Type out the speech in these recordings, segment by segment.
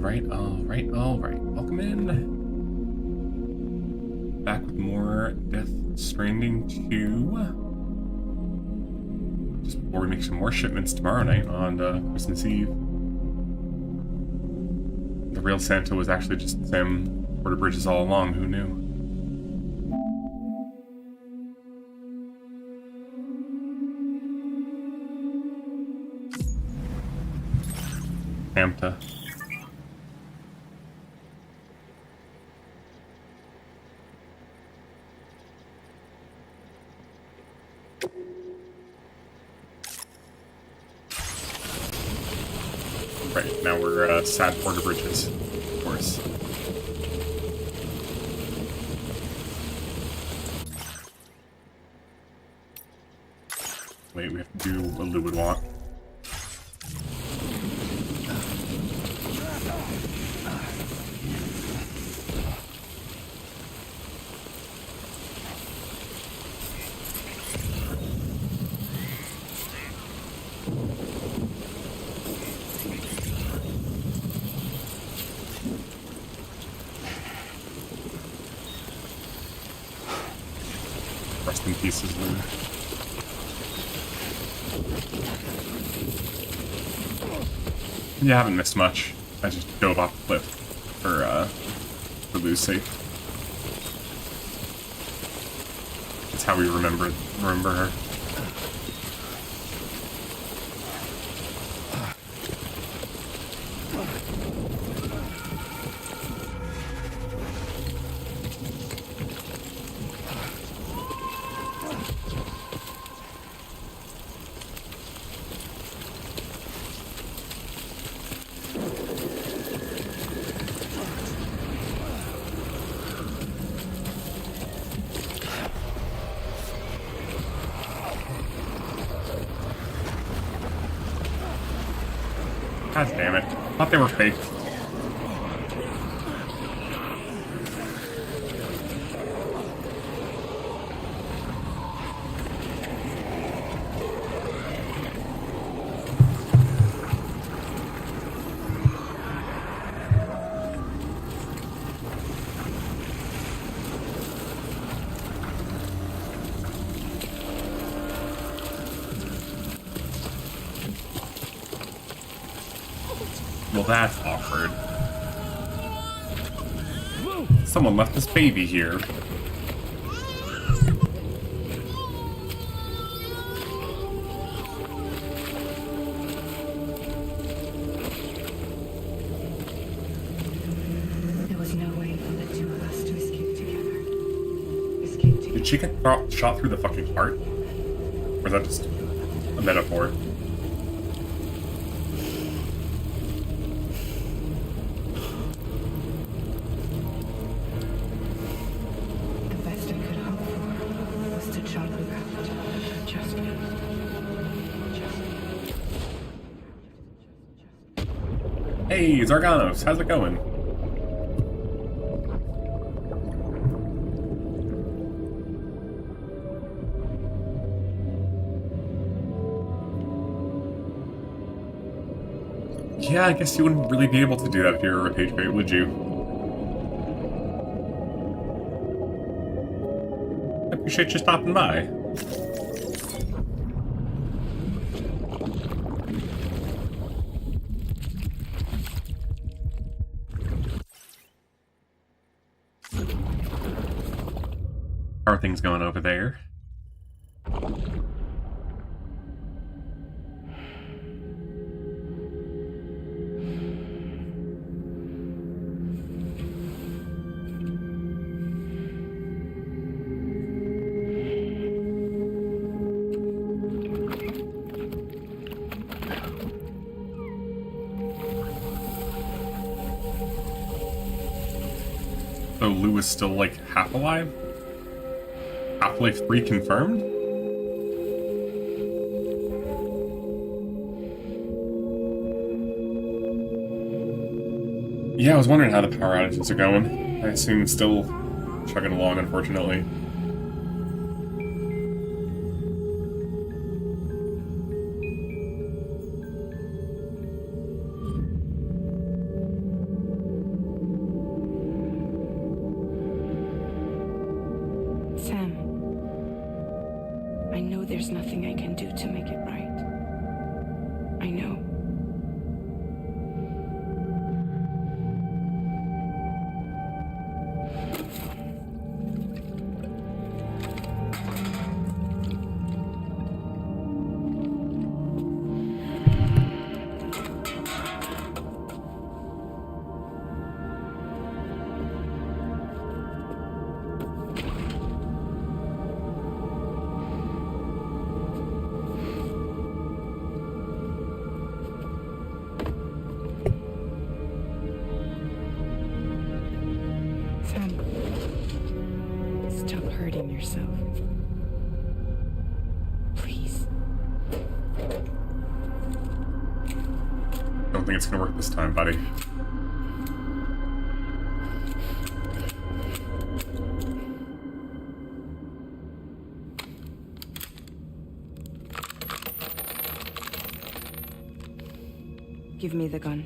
Alright. Welcome in. Back with more Stranding 2. Just before we make some more shipments tomorrow night on Christmas Eve. The real Santa was actually just Sam Porter-Bridges all along, who knew? Santa. Right, now we're sad Porter-Bridges, of course. Wait, we have to do what Lou would want. Rest in pieces, Lou. You haven't missed much. I just dove off the cliff for Lou's sake. It's how we remember her. God damn it. I thought they were fake. Well, that's awkward. Someone left this baby here. There was no way for the two of us to escape together. Did she get shot through the fucking heart? Or is that just a metaphor? Hey, Zarganos, how's it going? Yeah, I guess you wouldn't really be able to do that if you were a repatriate, would you? I appreciate you stopping by. How are things going over there? So Lou is still, like, half alive? Half-Life 3 confirmed? Yeah, I was wondering how the power outages are going. I assume it's still chugging along, unfortunately. can do to make it right. I know. Sam, stop hurting yourself. Please. Don't think it's gonna work this time, buddy. Give me the gun.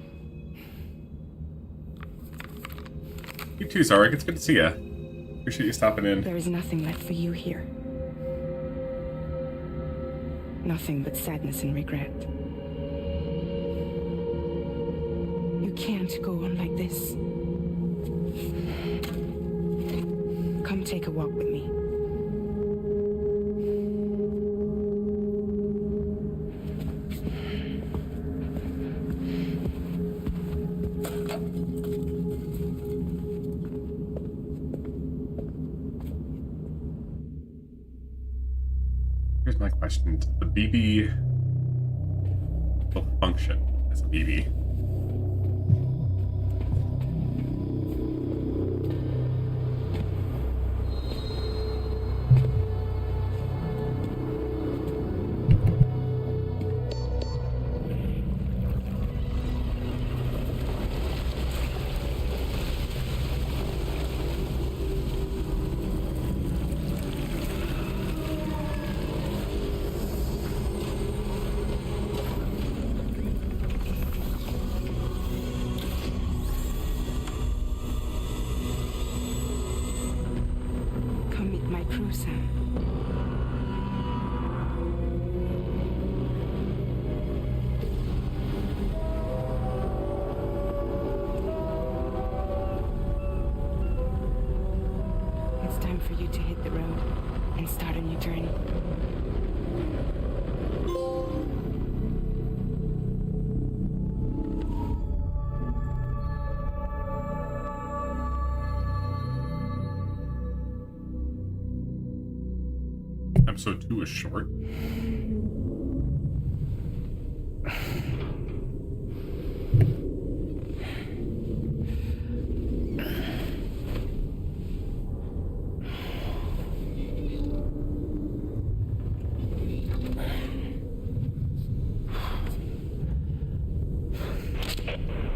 You too, Zarek. It's good to see ya. Appreciate you stopping in. There is nothing left for you here. Nothing but sadness and regret. You can't go on like this. Come take a walk with me. Here's my question. Does the BB still function as a BB? Come meet my crew, Sam. It's time for you to hit the road and start a new journey. Episode 2 is short.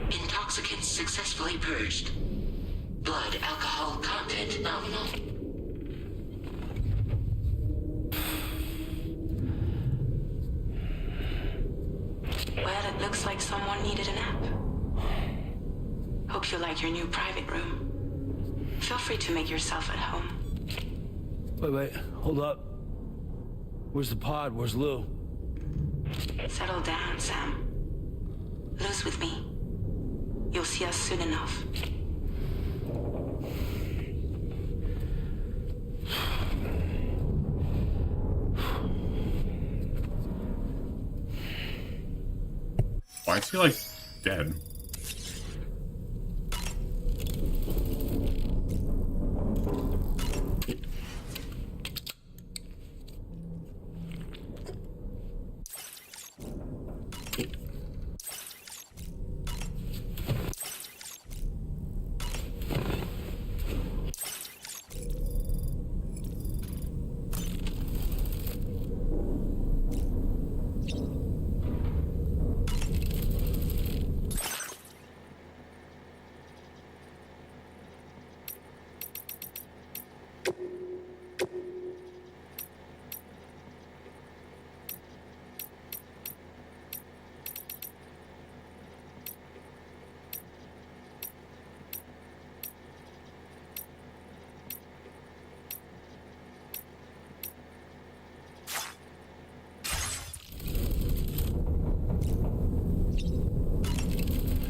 Intoxicants successfully purged. Blood alcohol content nominal. Well, it looks like someone needed a nap. Hope you like your new private room. Feel free to make yourself at home. Wait, hold up. Where's the pod? Where's Lou? Settle down, Sam. Lou's with me. You'll see us soon enough. Why is he, like, dead?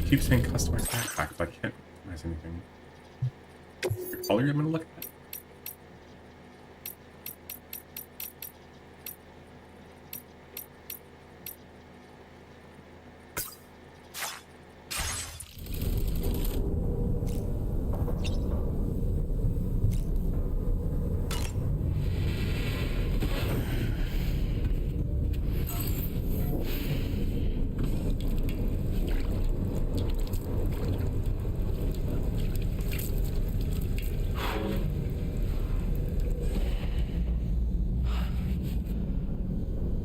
keep saying customize backpack, but I can't customize anything. The color I'm gonna look at.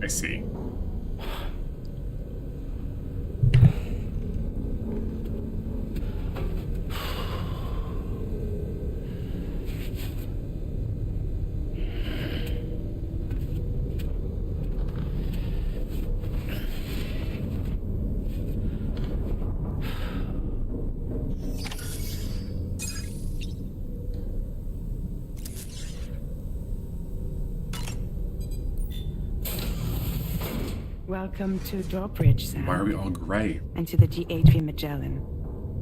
I see. Welcome to Drawbridge, Sam. Why are we all gray? And to the GHV Magellan,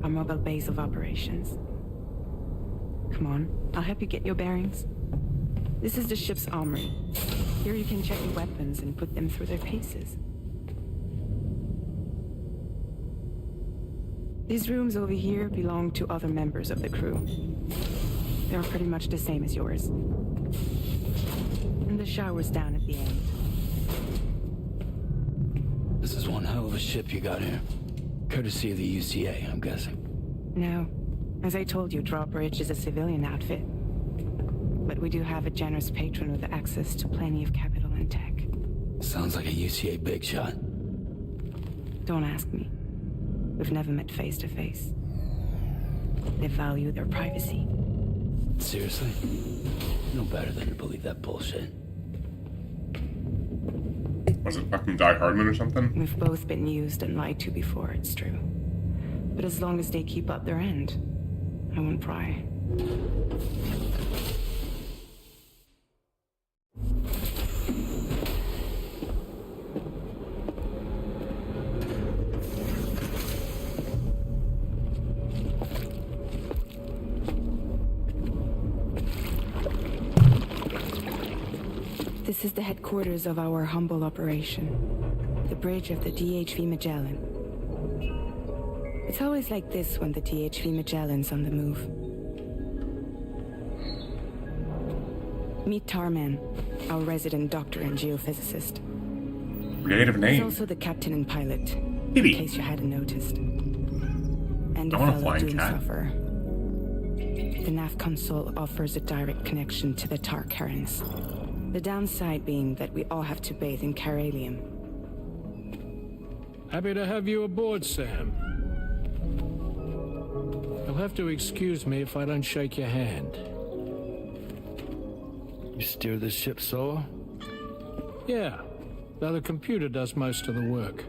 our mobile base of operations. Come on, I'll help you get your bearings. This is the ship's armory. Here you can check your weapons and put them through their paces. These rooms over here belong to other members of the crew. They're pretty much the same as yours. And the shower's down at the end. This is one hell of a ship you got here. Courtesy of the UCA, I'm guessing. No. As I told you, Drawbridge is a civilian outfit. But we do have a generous patron with access to plenty of capital and tech. Sounds like a UCA big shot. Don't ask me. We've never met face to face. They value their privacy. Seriously? No better than to believe that bullshit. Was it fucking Die Hardman or something? We've both been used and lied to before, it's true. But as long as they keep up their end, I won't pry. This is the headquarters of our humble operation. The bridge of the DHV Magellan. It's always like this when the DHV Magellan's on the move. Meet Tarman, our resident doctor and geophysicist. Creative He's name. also the captain and pilot, in Kitty. case you hadn't noticed. And I a want a fellow flying doom cat. sufferer. The nav console offers a direct connection to the tar currents. The downside being that we all have to bathe in caralium. Happy to have you aboard, Sam. You'll have to excuse me if I don't shake your hand. You steer this ship solo? Yeah, though the computer does most of the work.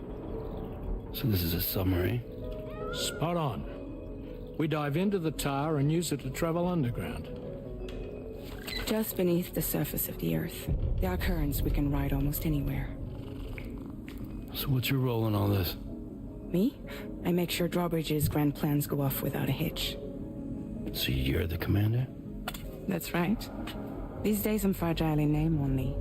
So this is a submarine? Spot on. We dive into the tar and use it to travel underground. Just beneath the surface of the Earth, there are currents we can ride almost anywhere. So what's your role in all this? Me? I make sure Drawbridge's grand plans go off without a hitch. So you're the commander? That's right. These days I'm fragile in name only.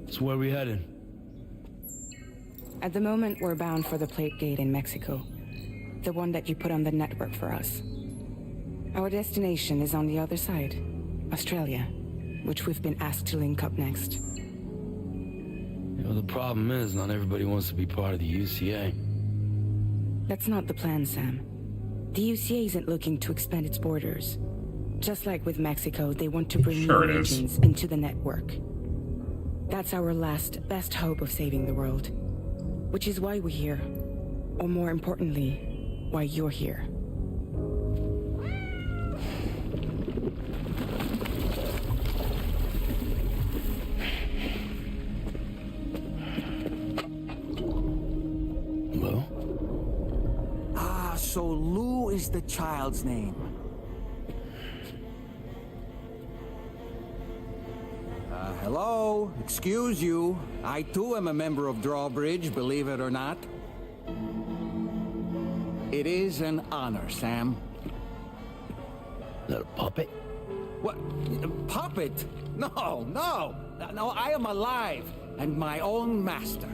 So where are we headed? At the moment, we're bound for the Plate Gate in Mexico. The one that you put on the network for us. Our destination is on the other side, Australia, which we've been asked to link up next. You know, the problem is not everybody wants to be part of the UCA. That's not the plan, Sam. The UCA isn't looking to expand its borders. Just like with Mexico, they want to bring Sure new it is. regions into the network. That's our last, best hope of saving the world. Which is why we're here. Or more importantly, why you're here. Hello? So Lou is the child's name. Hello? Excuse you. I too am a member of Drawbridge, believe it or not. It is an honor, Sam. Is that a puppet? What? A puppet? No, no! No, I am alive, and my own master.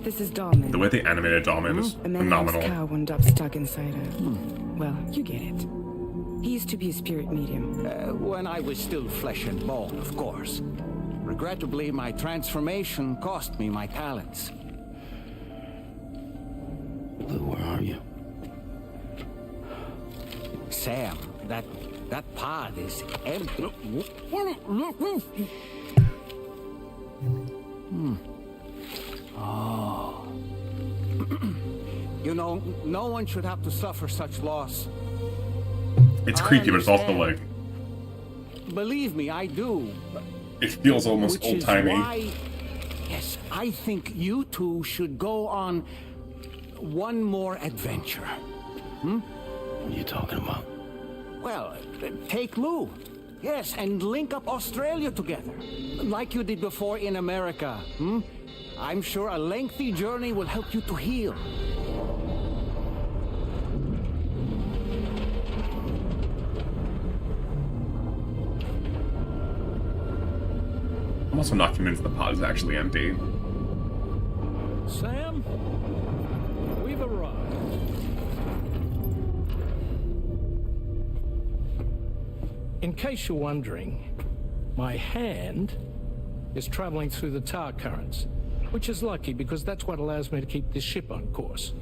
This is Dahlman. The way they animated Dahlman is A man phenomenal. named Cal wound up stuck inside a... Well, you get it. He used to be a spirit medium. When I was still flesh and bone, of course. Regrettably, my transformation cost me my talents. Lou, where are you? Sam, that pod is empty. Oh. You know, no one should have to suffer such loss. It's I creepy, but it's also understand. like Believe me, I do. it feels almost Which is old-timey. why, yes, I think you two should go on one more adventure. What are you talking about? Well, take Lou. Yes, and link up Australia together. Like you did before in America. I'm sure a lengthy journey will help you to heal. I'm also not convinced the pod is actually empty. Sam, we've arrived. In case you're wondering, my hand is traveling through the tar currents, which is lucky because that's what allows me to keep this ship on course.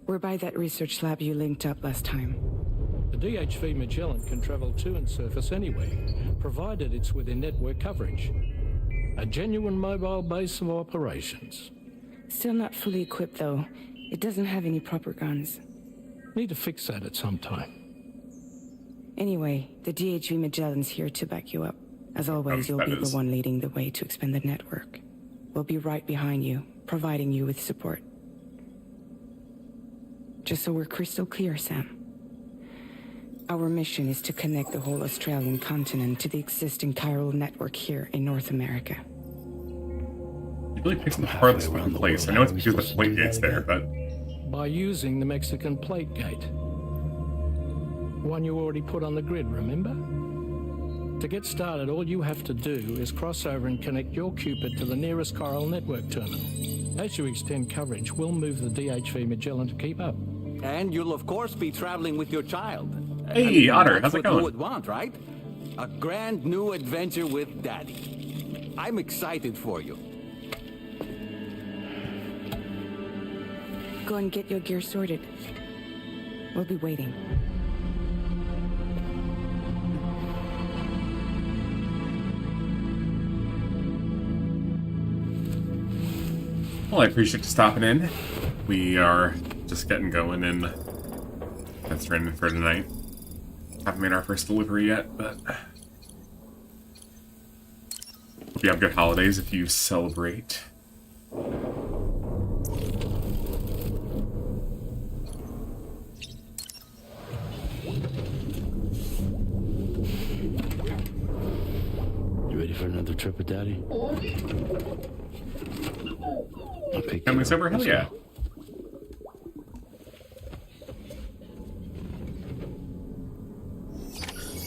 We're by that research lab you linked up last time. The DHV Magellan can travel to and surface anywhere, provided it's within network coverage. A genuine mobile base of operations. Still not fully equipped, though. It doesn't have any proper guns. Need to fix that at some time. Anyway, the DHV Magellan's here to back you up. As always, you'll that be is. the one leading the way to expand the network. We'll be right behind you, providing you with support. Just so we're crystal clear, Sam. Our mission is to connect the whole Australian continent to the existing chiral network here in North America. It really picks the farthest from the place. I know it's because the plate gate's there, but By using the Mexican plate gate. One you already put on the grid, remember? To get started, all you have to do is cross over and connect your Cupid to the nearest chiral network terminal. As you extend coverage, we'll move the DHV Magellan to keep up. And you'll of course be traveling with your child. Hey, Otter, that's how's it what going? you would want, right? A grand new adventure with Daddy. I'm excited for you. Go and get your gear sorted. We'll be waiting. well, I appreciate you stopping in. We are just getting going in that's Stranding for tonight. Haven't made our first delivery yet, but hope you have good holidays if you celebrate. You ready for another trip with Daddy? I'll pick you Family's up. over? Hell Let's yeah. go.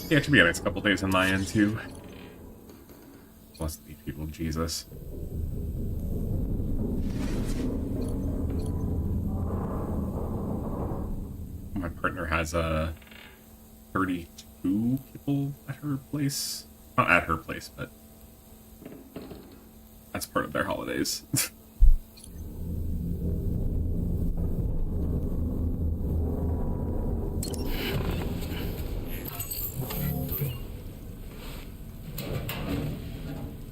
Yeah, it should be a nice couple days on my end, too. Bless the people of Jesus. My partner has 32 people at her place. Not at her place, but that's part of their holidays.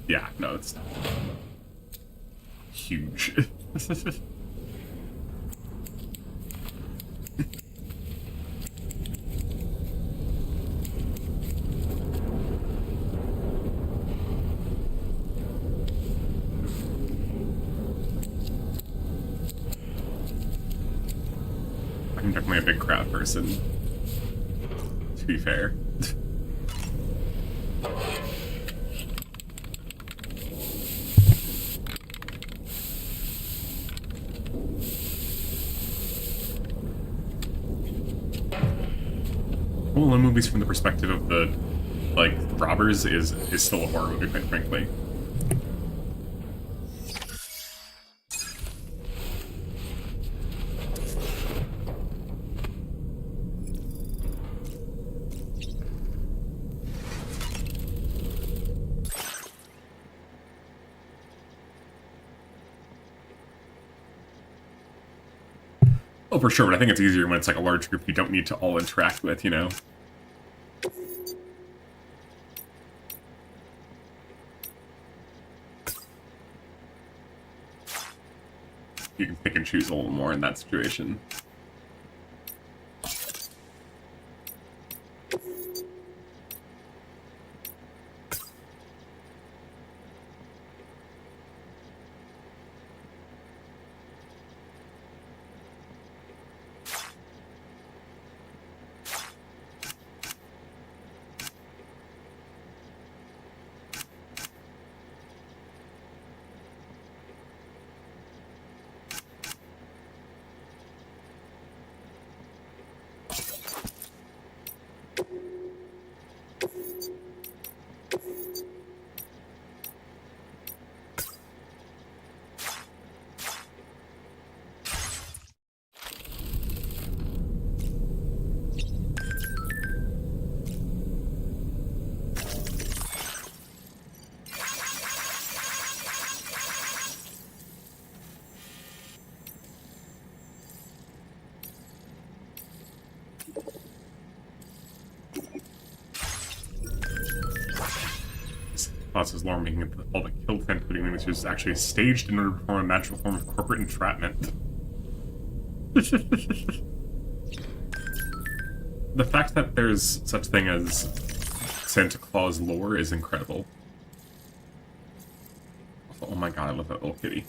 Yeah, no, it's huge. I'm definitely a big crowd person, to be fair. Well, in movies from the perspective of the, like, robbers is still a horror movie, quite frankly. Oh, for sure, but I think it's easier when it's like a large group you don't need to all interact with, you know? You can pick and choose a little more in that situation. Causes alarm, making it all the kill fan including which was actually staged in order to perform a magical form of corporate entrapment. The fact that there's such thing as Santa Claus lore is incredible. Oh my god, I love that little kitty.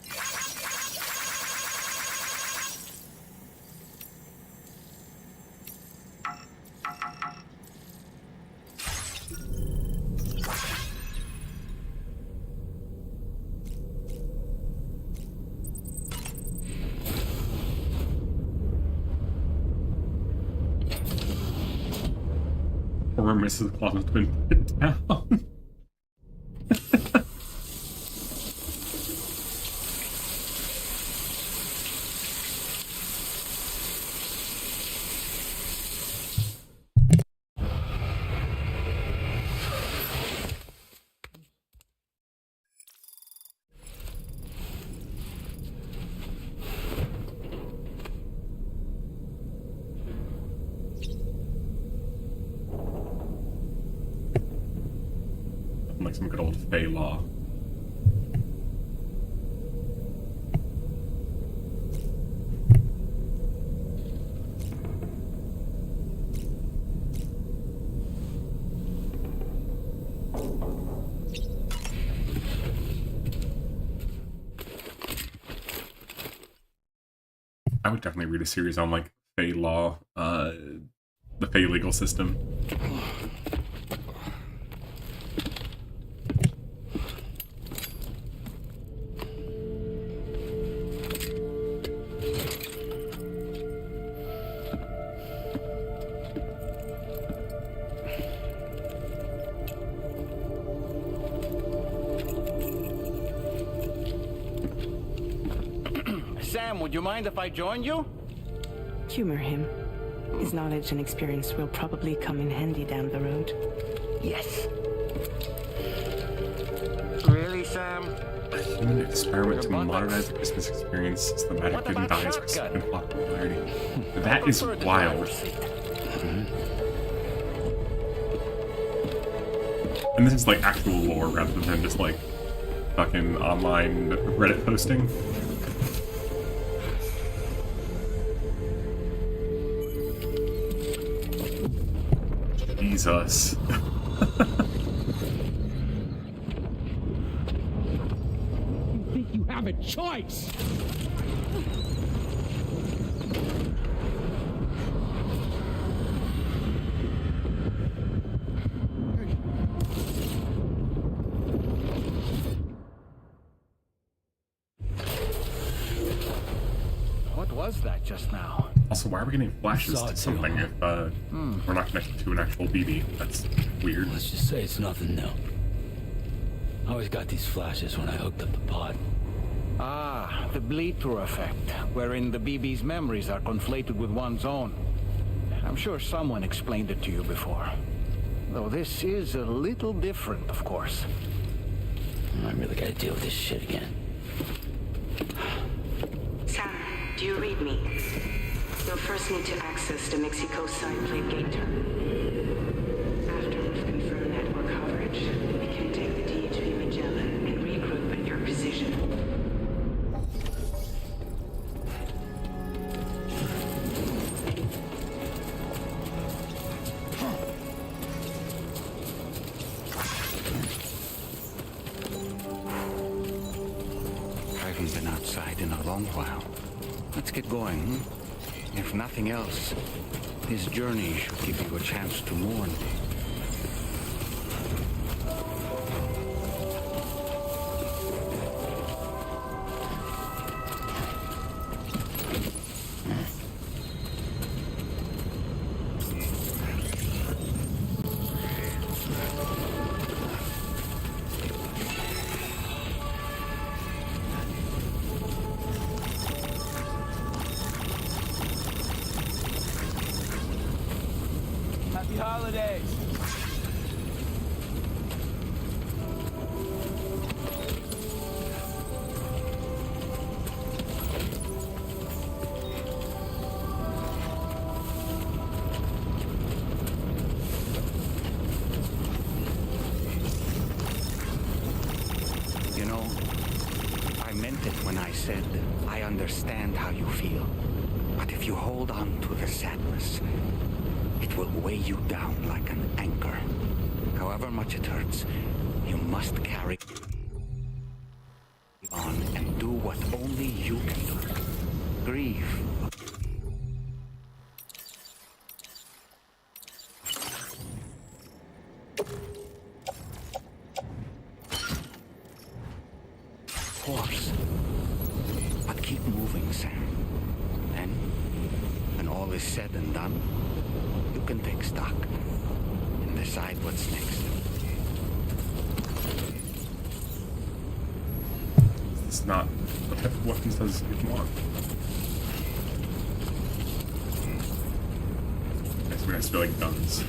Poor Mrs. Claus has been put down. Like some good old Fey law. I would definitely read a series on like Fey law, the Fey legal system. Sam, would you mind if I joined you? Humor him. His knowledge and experience will probably come in handy down the road. Yes. Really, Sam? A human experiment to modernize the Christmas experience since the magic didn't die as in popularity. That is wild. And this is like actual lore rather than just like fucking online Reddit posting. Jesus. You think you have a choice? was that just now? Also, why are we getting flashes Saw to it too, something huh? if we're not connected to an actual BB? That's weird. Let's just say it's nothing new. I always got these flashes when I hooked up the pod. Ah, the bleed-through effect, wherein the BB's memories are conflated with one's own. I'm sure someone explained it to you before. Though this is a little different, of course. I really gotta deal with this shit again. Sam, do you read me? You'll first need to access the Mexico side plate gate terminal. After we've confirmed network coverage, we can take the DHB Magellan and regroup at your position. I haven't been outside in a long while. Let's get going, hmm? If nothing else, this journey should give you a chance to mourn. Happy holidays. You know, I meant it when I said I understand how you feel. But if you hold on to the sadness, it will weigh you down like an anchor. However much it hurts, you must carry on and do what only you can do. Grieve. Of course. But keep moving, Sam. Then, when all is said and done, you can take stock and decide what's next. It's not the type of weapons does you want. Guess we're gonna feel like guns.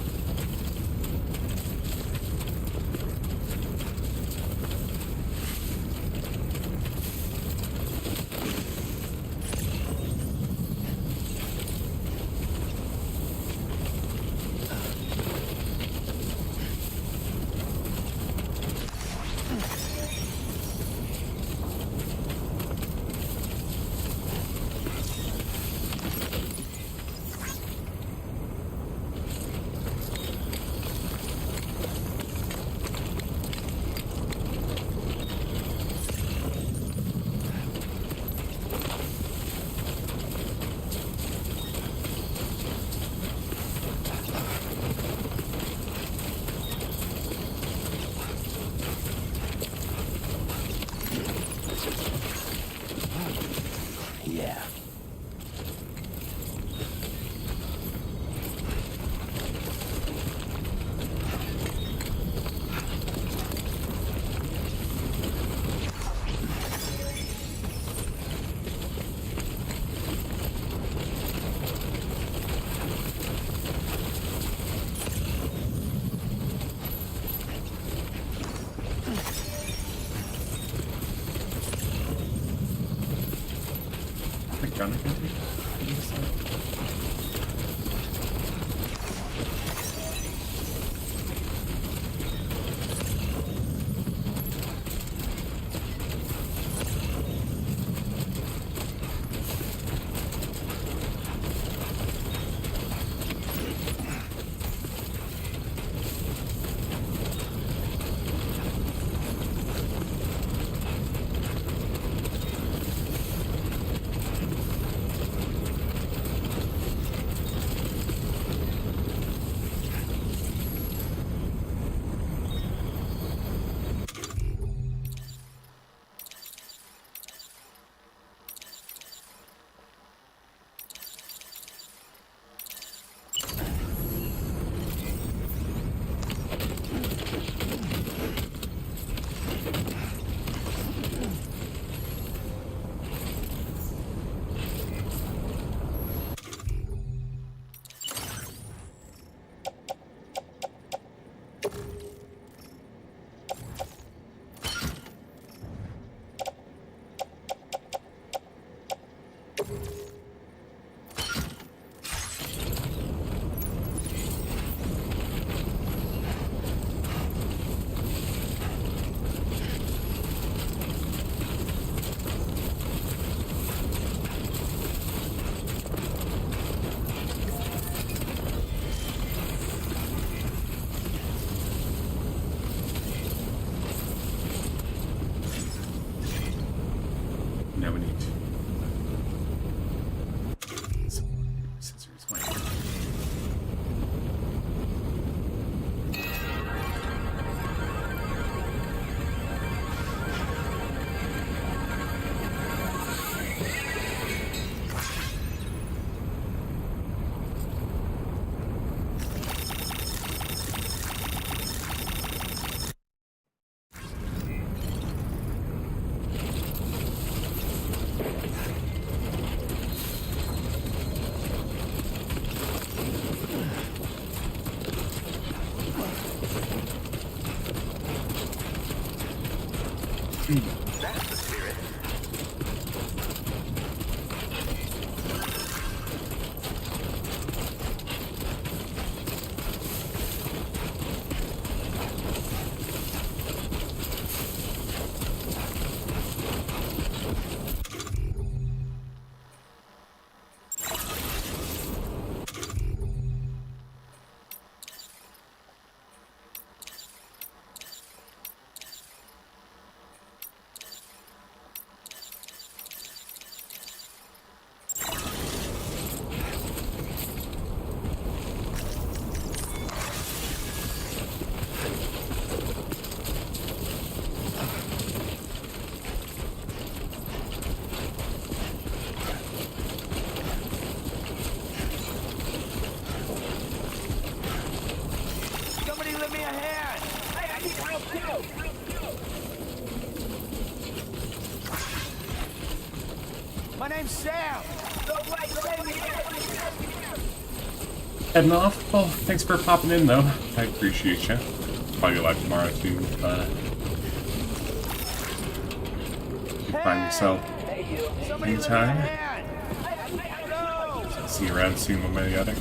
Yeah. Gun I can take? That's the spirit. Somebody lend me a hand. Hey, I need help too. My name's Sam. Heading off. Well, thanks for popping in, though. I appreciate you. Probably live tomorrow, too. Find yourself Somebody lend me a anytime. hand. No. See you around soon, one way or the other.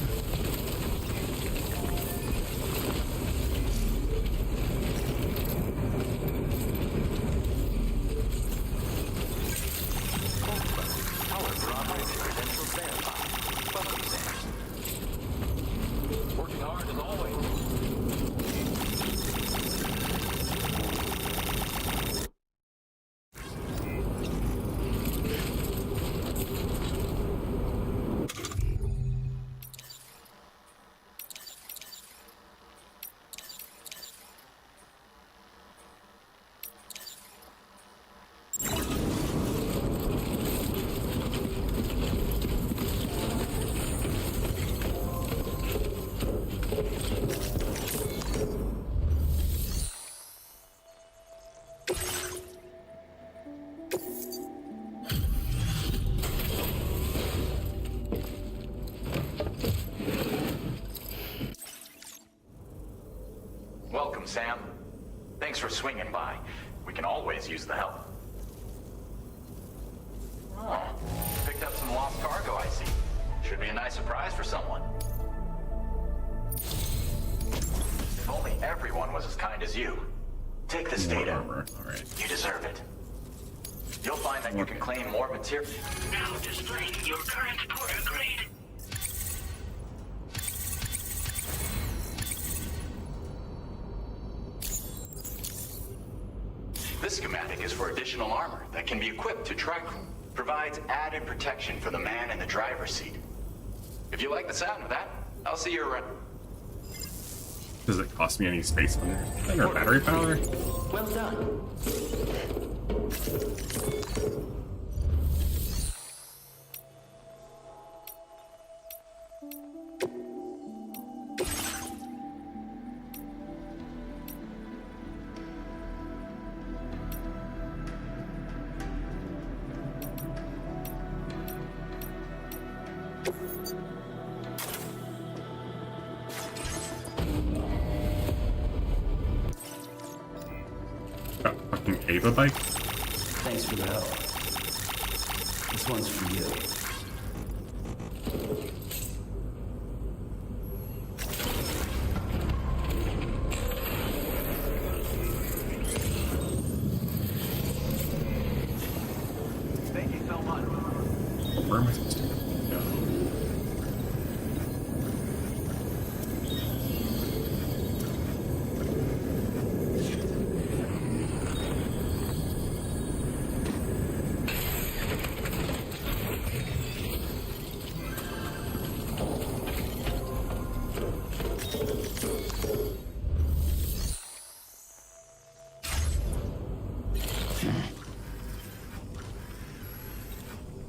Working hard as always. Welcome, Sam. Thanks for swinging by. We can always use the help. Oh, picked up some lost cargo, I see. Should be a nice surprise for someone. If only everyone was as kind as you. Take this data. Armor. Alright. You deserve it. You'll find that you can claim more material. Now displaying your current porter grade. This schematic is for additional armor that can be equipped to provides added protection for the man in the driver's seat. If you like the sound of that, I'll see you around. Does it cost me any space under or battery power? Well done. Got fucking Ava bike? Thanks for the help. This one's for you. Thank you so much. Where am I supposed to go?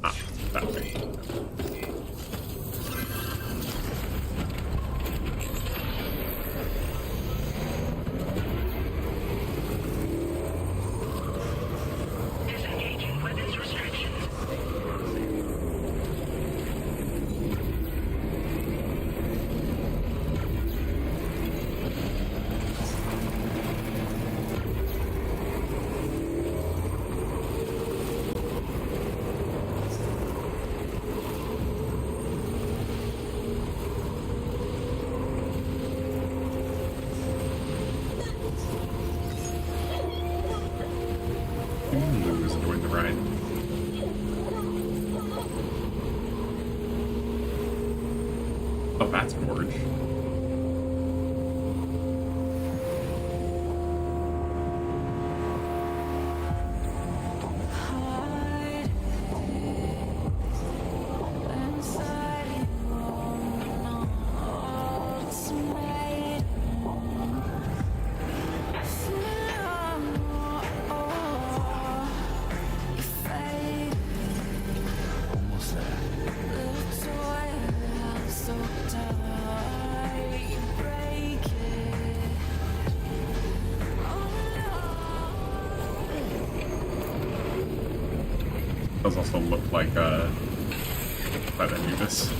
Ah, that way. Lou is enjoying the ride. Oh, that's Gorge. Almost there. Does also look like that I knew this.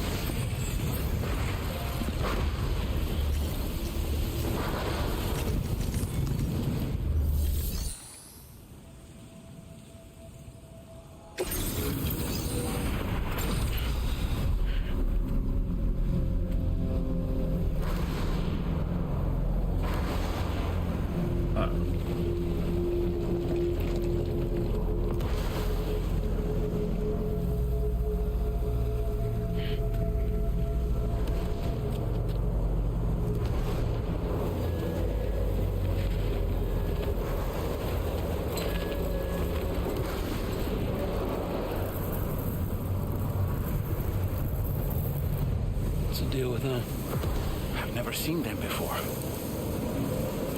What's the deal with them? I've never seen them before.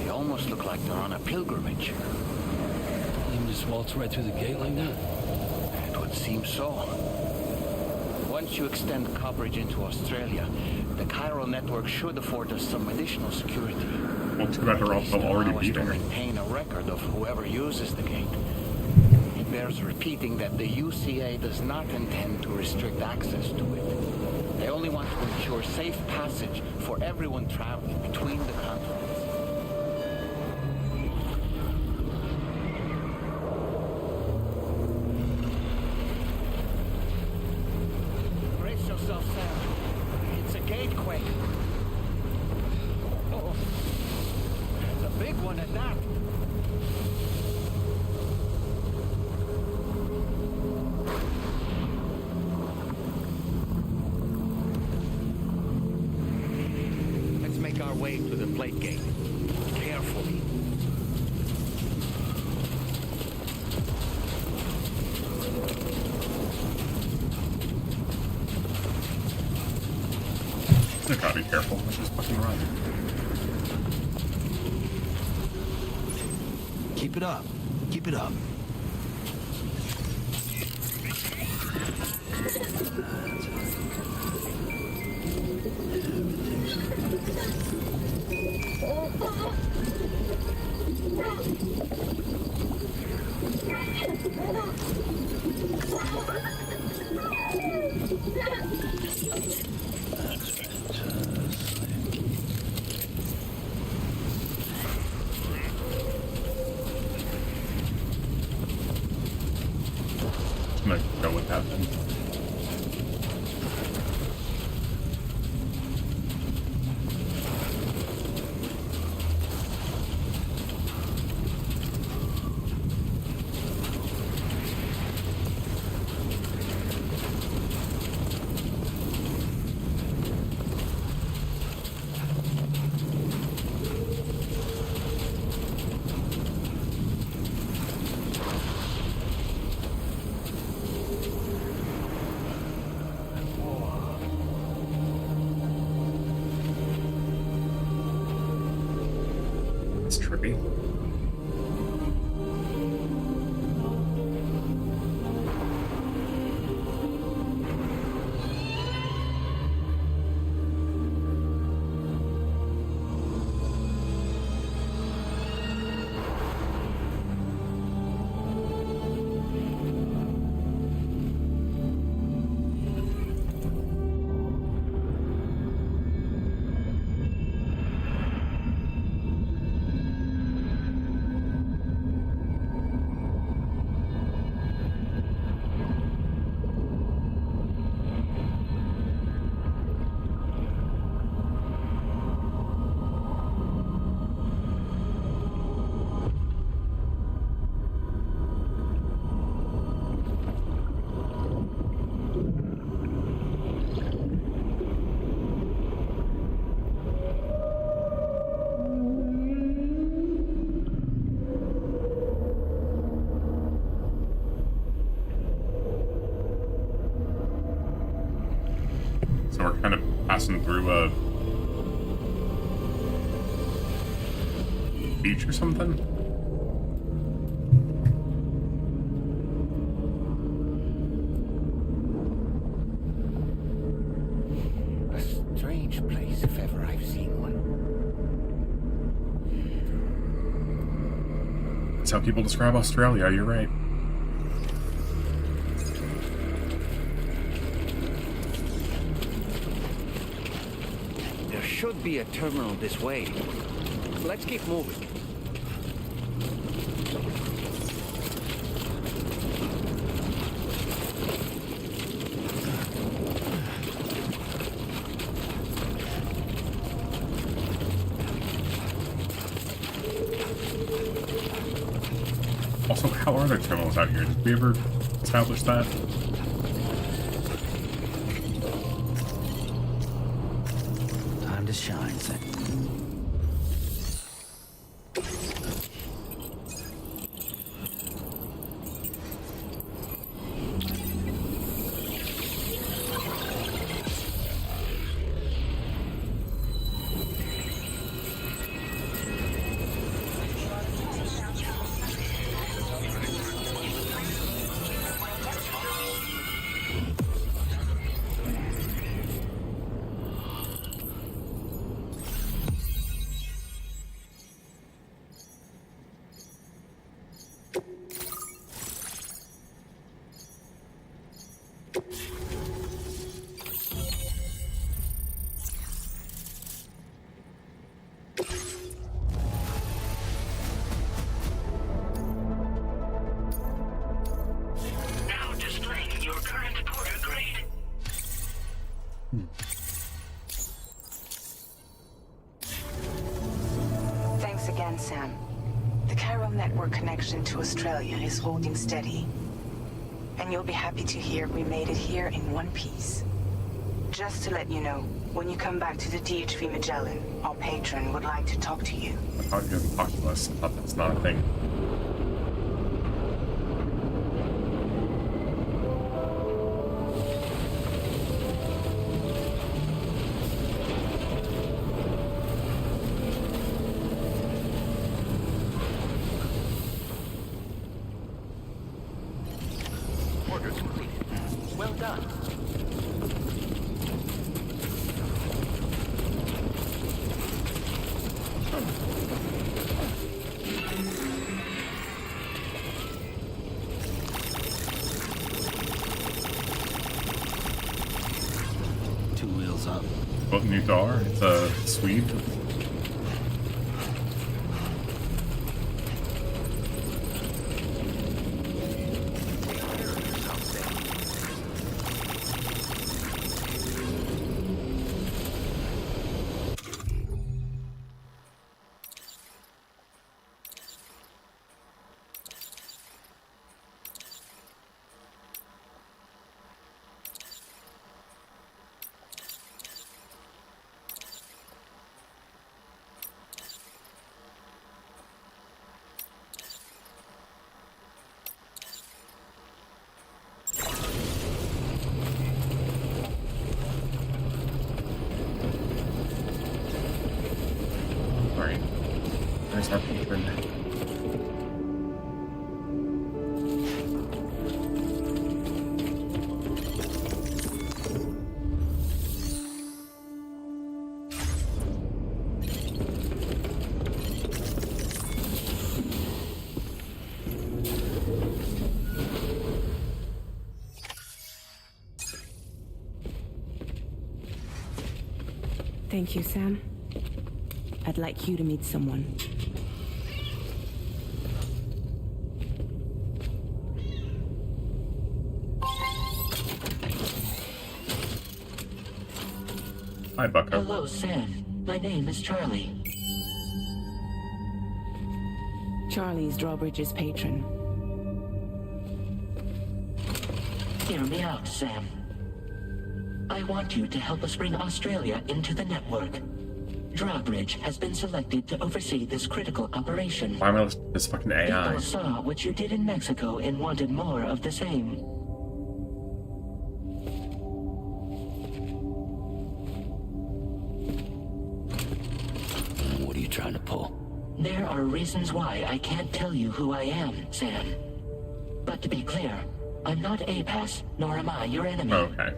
They almost look like they're on a pilgrimage. You can just waltz right through the gate like that? It would seem so. Once you extend coverage into Australia, the chiral network should afford us some additional security. Well, too bad they'll Allow already us be to there. maintain a record of whoever uses the gate. It bears repeating that the UCA does not intend to restrict access to it. They only want to ensure safe passage for everyone traveling between the continents. Brace yourself, Sam. It's a gatequake. Oh, the big one at that. Let's make our way to the plate gate. Carefully. I gotta be careful. I'm just fucking around. Keep it up. Keep it up. I'm gonna go with that then. It's trippy. So we're kind of passing through a beach or something? A strange place if ever I've seen one. That's how people describe Australia, you're right. There should be a terminal this way. Let's keep moving. Also, how are there terminals out here? Did we ever establish that? Time to shine, son. Now displaying your current porter grade. Thanks again, Sam. The chiral network connection to Australia is holding steady. And you'll be happy to hear we made it here in one piece. Just to let you know, when you come back to the DHV Magellan, our patron would like to talk to you. I thought you didn't talk to us. I thought that's not a thing. Order complete. Well done. Two wheels up. What new door? It's a Swede. Alright. There's our patron. Thank you, Sam. I'd like you to meet someone. Hi, Bucko. Hello, Sam. My name is Charlie. Charlie's Drawbridge's patron. Hear me out, Sam. I want you to help us bring Australia into the network. Drawbridge has been selected to oversee this critical operation. Why am I listening to this fucking AI? People saw what you did in Mexico and wanted more of the same. There are reasons why I can't tell you who I am, Sam. But to be clear, I'm not APAS, nor am I your enemy. Okay.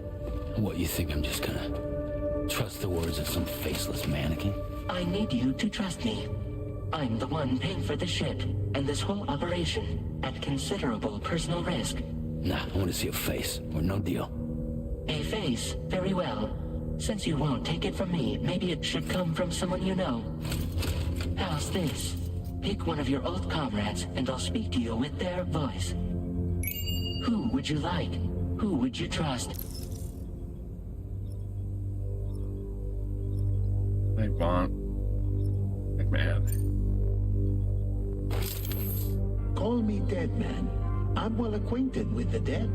What, you think I'm just gonna trust the words of some faceless mannequin? I need you to trust me. I'm the one paying for the ship and this whole operation at considerable personal risk. Nah, I want to see a face, or no deal. A face, very well. Since you won't take it from me, maybe it should come from someone you know. How's this? Pick one of your old comrades, and I'll speak to you with their voice. Who would you like? Who would you trust? I want McMahon. Call me Dead Man. I'm well acquainted with the dead.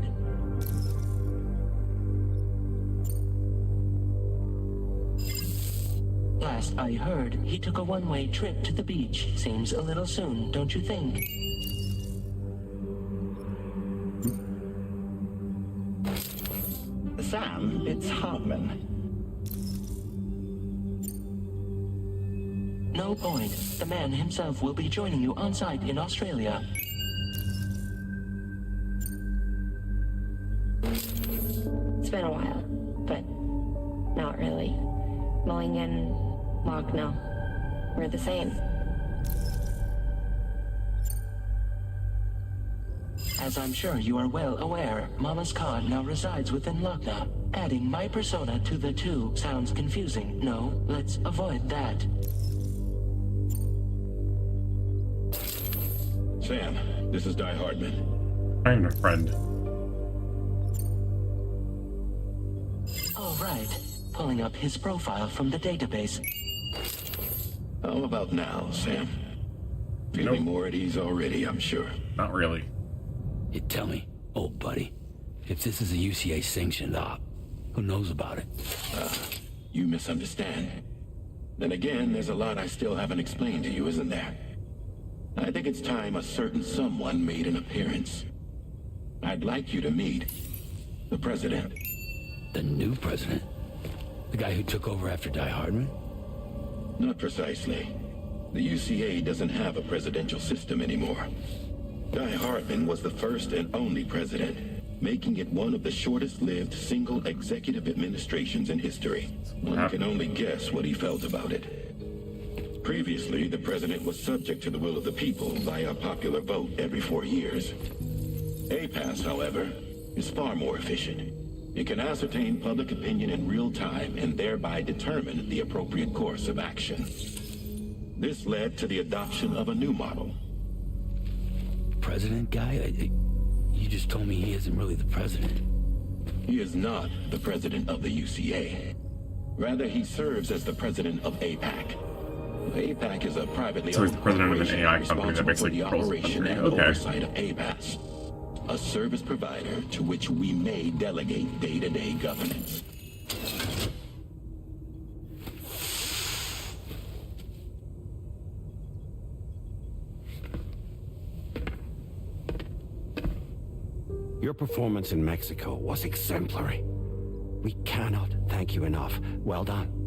Last I heard, he took a one-way trip to the beach. Seems a little soon, don't you think? Sam, it's Hartman. No point. The man himself will be joining you on site in Australia. It's been a while, but not really. Mulligan, Lochno, we're the same. As I'm sure you are well aware, Mama's Khan now resides within Lochna. Adding my persona to the two sounds confusing. No, let's avoid that. Sam, this is Di Hardman. I'm a friend. All right. Pulling up his profile from the database. How about now, Sam? Feeling more at ease already, I'm sure. Not really. You tell me, old buddy, if this is a UCA sanctioned op, who knows about it? You misunderstand. Then again, there's a lot I still haven't explained to you, isn't there? I think it's time a certain someone made an appearance. I'd like you to meet the president. The new president? The guy who took over after Die Hardman? Not precisely. The UCA doesn't have a presidential system anymore. Di Hardman was the first and only president, making it one of the shortest-lived single executive administrations in history. One can only guess what he felt about it. Previously, the president was subject to the will of the people via a popular vote every 4 years. APAS, however, is far more efficient. It can ascertain public opinion in real time and thereby determine the appropriate course of action. This led to the adoption of a new model. President guy? You just told me he isn't really the president. He is not the president of the UCA. Rather, he serves as the president of APAC. APAC is a privately So he's owned the president of an corporation AI company that responsible for basically the controls the operation country. and Okay. oversight of APAS, a service provider to which we may delegate day-to-day governance. Your performance in Mexico was exemplary. We cannot thank you enough. Well done.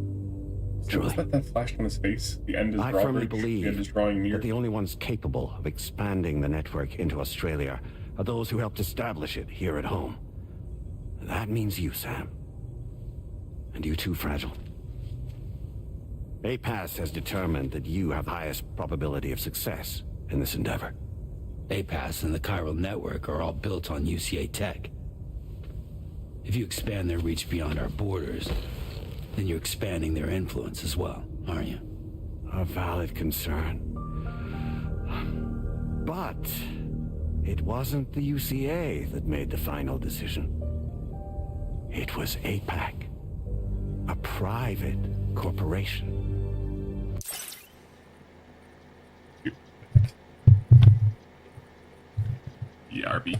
So was that flashed on his face? The end is I drawing. firmly The believe end is drawing near. that the only ones capable of expanding the network into Australia are those who helped establish it here at home. That means you, Sam. And you too, Fragile. APAS has determined that you have the highest probability of success in this endeavor. APAS and the Chiral Network are all built on UCA tech. If you expand their reach beyond our borders, then you're expanding their influence as well, aren't you? A valid concern. But it wasn't the UCA that made the final decision. It was APAC, a private corporation. ERB.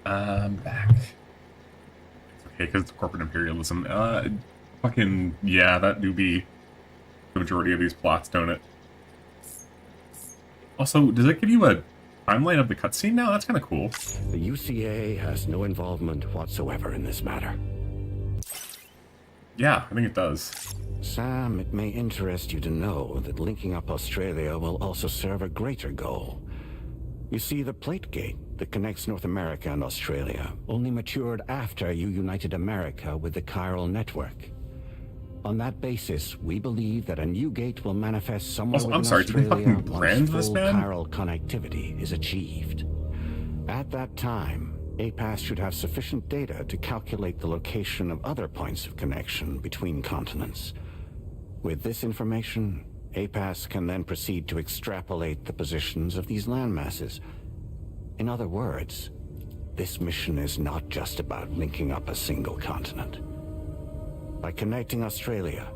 I'm back. It's okay, because it's corporate imperialism. Fucking, yeah, that do be the majority of these plots, don't it? Also, does it give you a timeline of the cutscene now? That's kind of cool. The UCA has no involvement whatsoever in this matter. Yeah, I think it does. Sam, it may interest you to know that linking up Australia will also serve a greater goal. You see, the plate gate that connects North America and Australia only matured after you united America with the chiral network. On that basis, we believe that a new gate will manifest somewhere Also, within I'm sorry, did they Australia fucking brand once this full man? chiral connectivity is achieved. At that time, APAS should have sufficient data to calculate the location of other points of connection between continents. With this information, APAS can then proceed to extrapolate the positions of these landmasses. In other words, this mission is not just about linking up a single continent. By connecting Australia,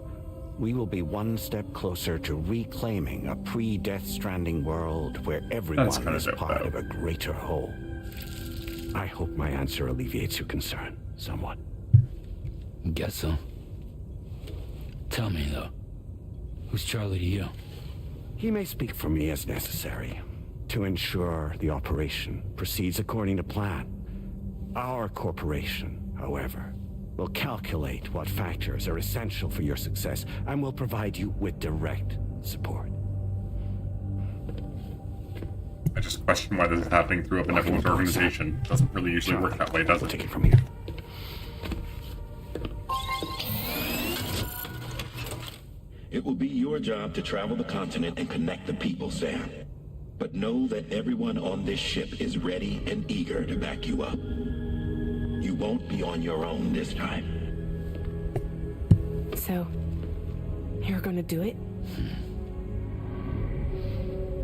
we will be one step closer to reclaiming a pre-Death Stranding world where everyone is part of a greater whole. I hope my answer alleviates your concern somewhat. Guess so. Tell me, though, who's Charlie to you? He may speak for me as necessary to ensure the operation proceeds according to plan. Our corporation, however, will calculate what factors are essential for your success and will provide you with direct support. I just question why this is happening through a benevolent organization. It doesn't really usually work that way, does it? Take it from here. It will be your job to travel the continent and connect the people, Sam. But know that everyone on this ship is ready and eager to back you up. You won't be on your own this time. So, you're gonna do it?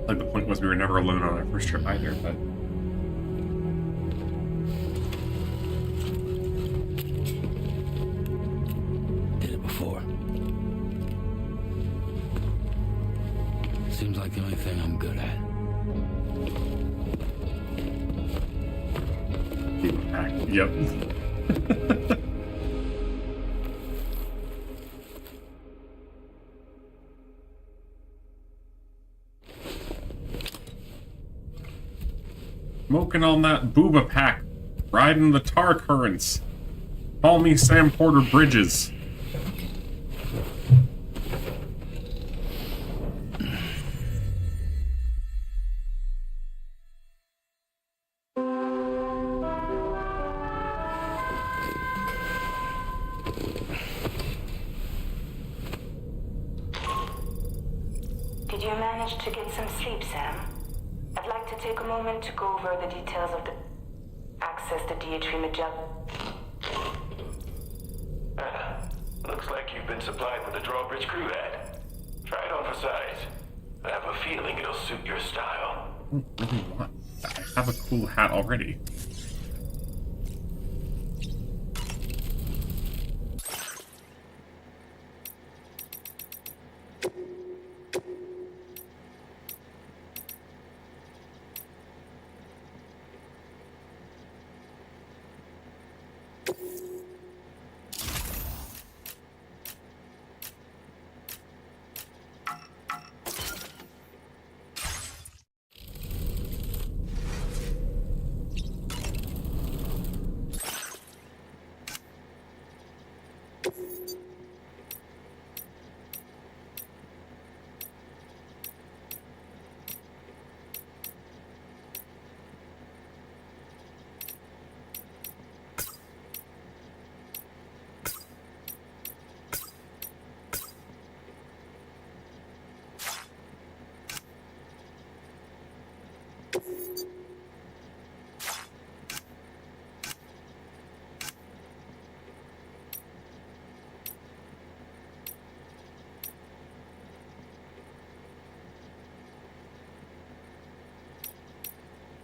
Like, the point was we were never alone on our first trip either, but... Did it before. Seems like the only thing I'm good at. Yep. Smoking on that booba pack, riding the tar currents. Call me Sam Porter Bridges. Did you manage to get some sleep, Sam? I'd like to take a moment to go over the details of the access to DH3 Magellan. Looks like you've been supplied with a drawbridge crew hat. Try it on for size. I have a feeling it'll suit your style. I don't really want that. I have a cool hat already.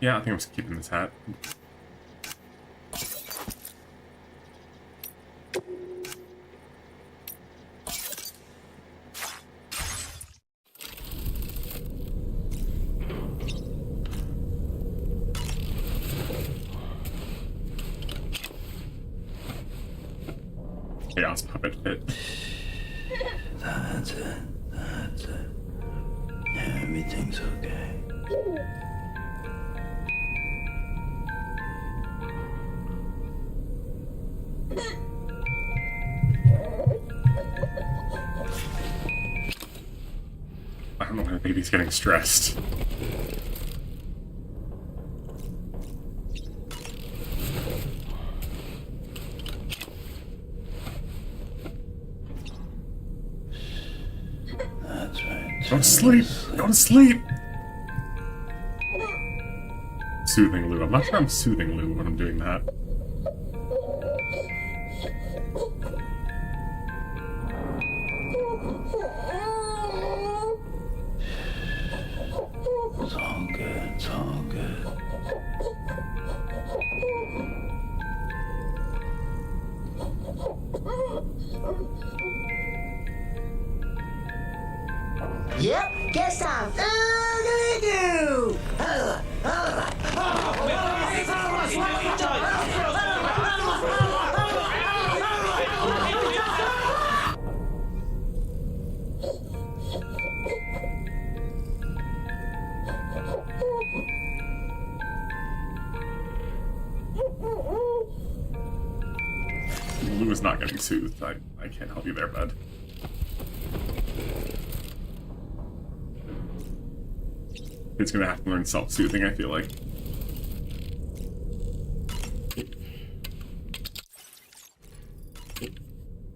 Yeah, I think I'm just keeping this hat. chaos puppet fit. That's it. That's it. Everything's okay. I don't know why the baby's getting stressed. That's right. Go to sleep! Go to sleep! Soothing Lou. I'm not sure I'm soothing Lou when I'm doing that. It's all good. It's all good. Yep, guess I'm ugly too. Lou is not getting soothed. I can't help you there, bud. It's gonna have to learn self-soothing, I feel like.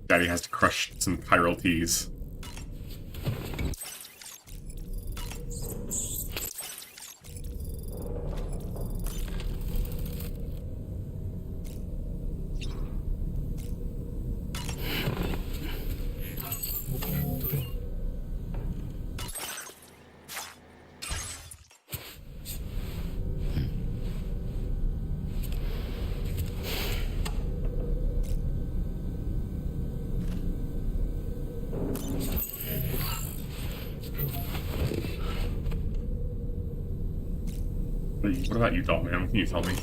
Daddy has to crush some chiral teas. What about you, doll man? What can you tell me?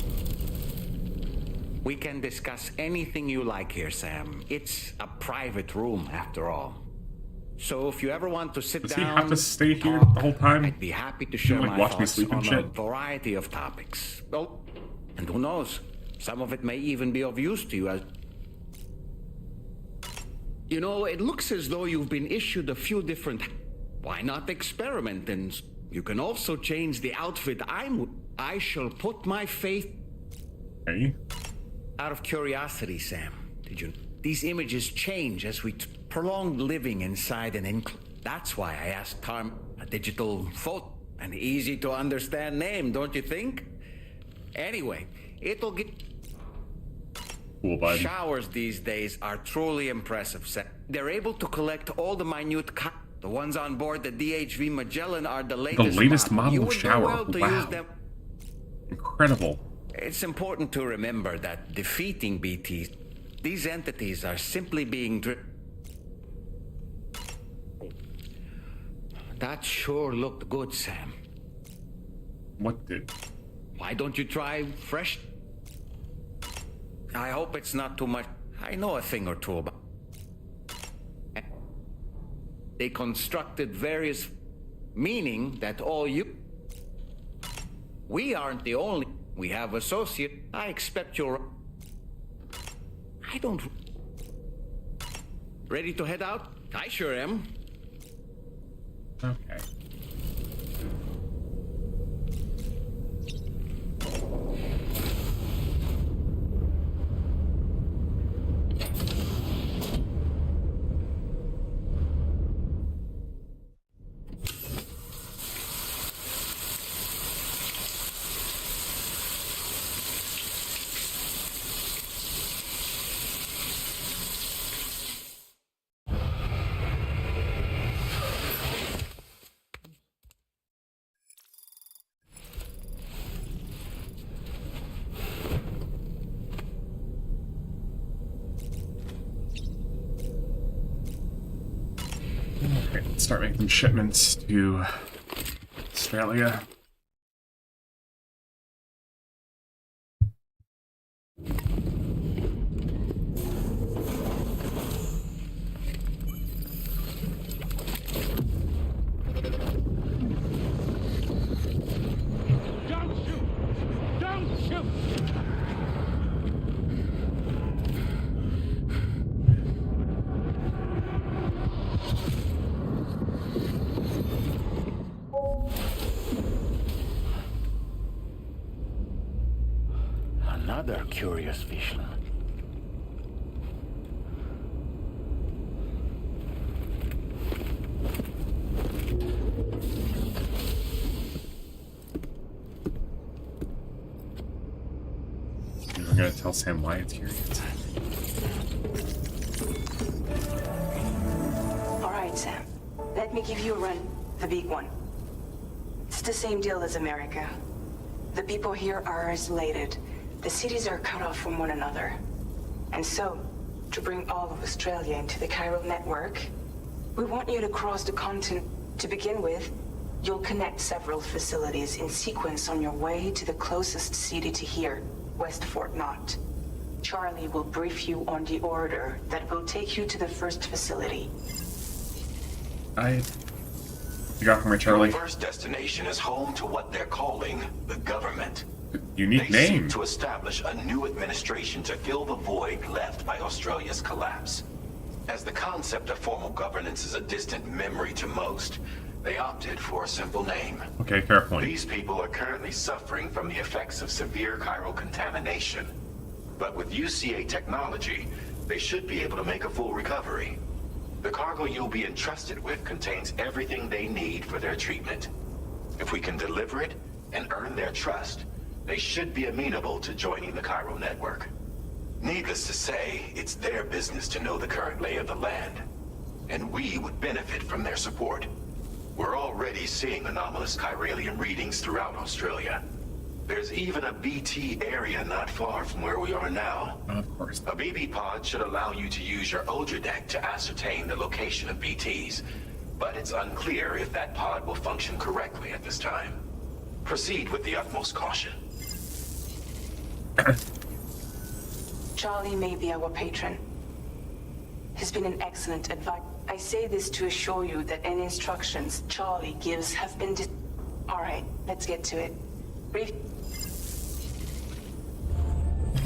We can discuss anything you like here, Sam. It's a private room, after all. So if you ever want to sit Does down... he have to stay here talk, the whole time? I'd be happy to share like, my watch me thoughts sleep and on a shit? variety of topics. Well, and who knows? Some of it may even be of use to you as... You know, it looks as though you've been issued a few different... Why not experiment? And you can also change the outfit I shall put my faith... Hey? Out of curiosity, Sam, did you... These images change as we prolong living inside an That's why I asked Carm a digital photo. An easy-to-understand name, don't you think? Anyway, it'll get... Cool, bud. Showers these days are truly impressive, Sam. They're able to collect all the minute... The ones on board the DHV Magellan are the latest model of You shower. would do well to use them. Incredible. It's important to remember that defeating BTs, these entities are simply being That sure looked good, Sam. What did? Why don't you try fresh? I hope it's not too much. I know a thing or two about. They constructed various, meaning that all you... We aren't the only... We have associate. I expect you're... I don't... Ready to head out? I sure am. Okay. Okay, let's start making shipments to Australia. another curious Vishnu. I'm gonna tell Sam why it's curious. Alright, Sam. Let me give you a run. The big one. It's the same deal as America. The people here are isolated. The cities are cut off from one another. And so, to bring all of Australia into the chiral network, we want you to cross the continent. To begin with, you'll connect several facilities in sequence on your way to the closest city to here, West Fort Knott. Charlie will brief you on the order that will take you to the first facility. You got from me, Charlie. Your first destination is home to what they're calling the government. Unique They name. seek to establish a new administration to fill the void left by Australia's collapse. As the concept of formal governance is a distant memory to most, they opted for a simple name. Okay, fair point. These people are currently suffering from the effects of severe chiral contamination. But with UCA technology, they should be able to make a full recovery. The cargo you'll be entrusted with contains everything they need for their treatment. If we can deliver it and earn their trust, they should be amenable to joining the chiral network. Needless to say, it's their business to know the current lay of the land, and we would benefit from their support. We're already seeing anomalous chiralium readings throughout Australia. There's even a BT area not far from where we are now. Of course. A BB pod should allow you to use your Ultra deck to ascertain the location of BTs, but it's unclear if that pod will function correctly at this time. Proceed with the utmost caution. Charlie may be our patron. He's been an excellent advisor. I say this to assure you that any instructions Charlie gives have been Alright, let's get to it. Brief.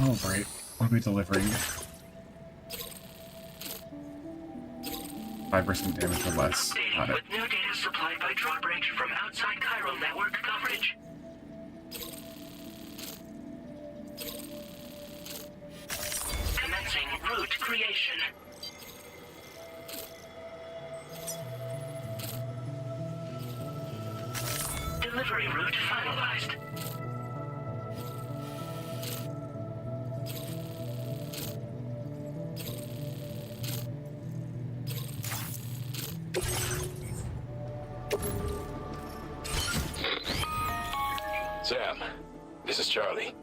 Oh, right. What are we delivering? 5% damage or less. Got it. With new data supplied by drawbridge from outside chiral network coverage. Commencing route creation. Delivery route finalized. Sam, this is Charlie.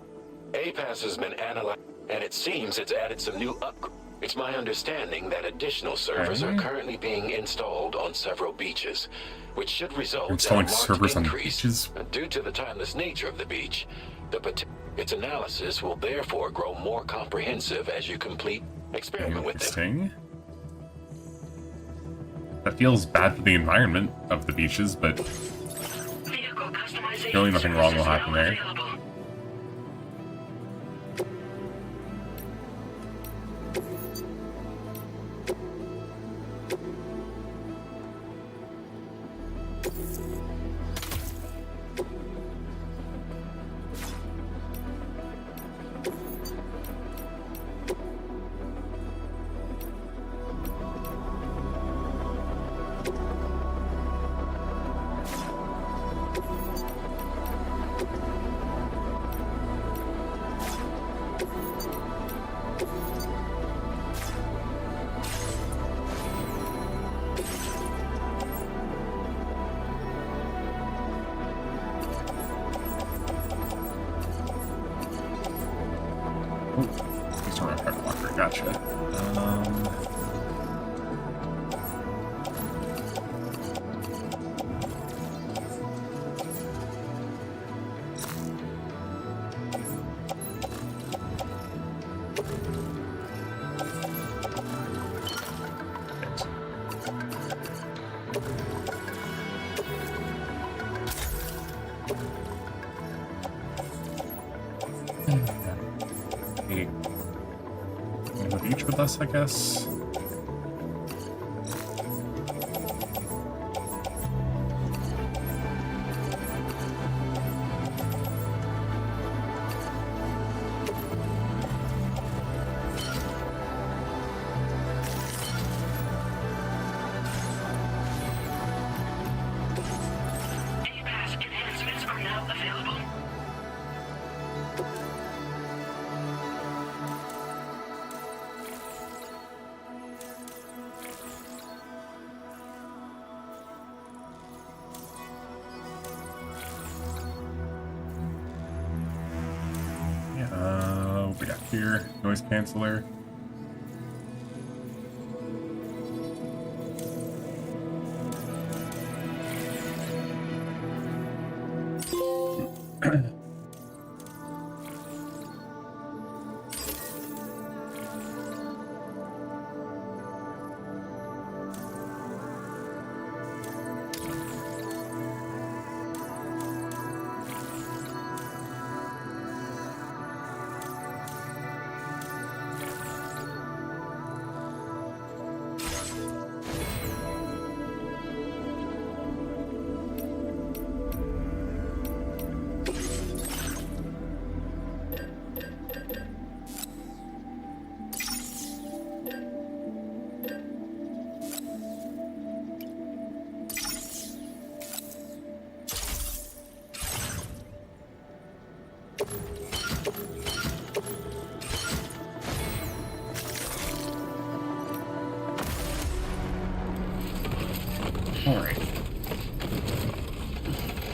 APAS has been analyzed, and it seems it's added some new upgrades. It's my understanding that additional servers are currently being installed on several beaches, which should result in a marked increase. Due to the timeless nature of the beach, its analysis will therefore grow more comprehensive as you complete experiment with them. That feels bad for the environment of the beaches, but surely nothing wrong will happen there. Gotcha. The beach with us, I guess. here. Noise canceller. Alright.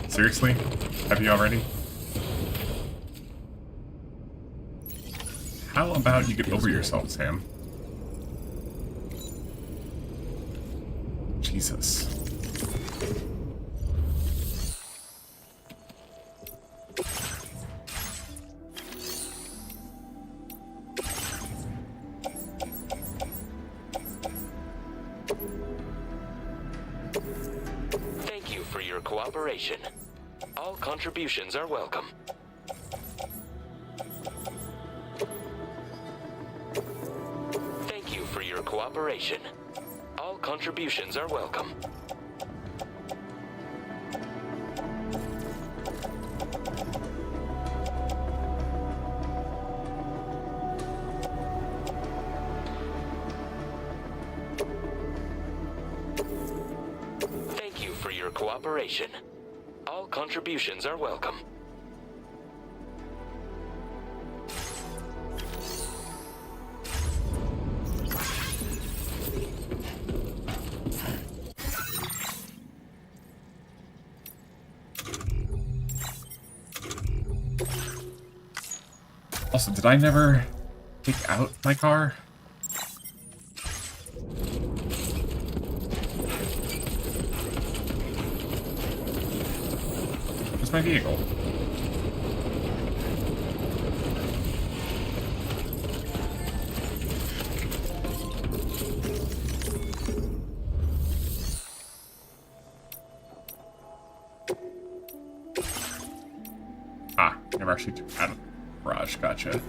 Seriously? Have you already? How about you get over yourself, Sam? Jesus. Thank you for your cooperation. All contributions are welcome. Thank you for your cooperation. All contributions are welcome. Thank you for your cooperation. All contributions are welcome. Also, did I never take out my car? Where's my vehicle? Ah, never actually took out of the garage, gotcha.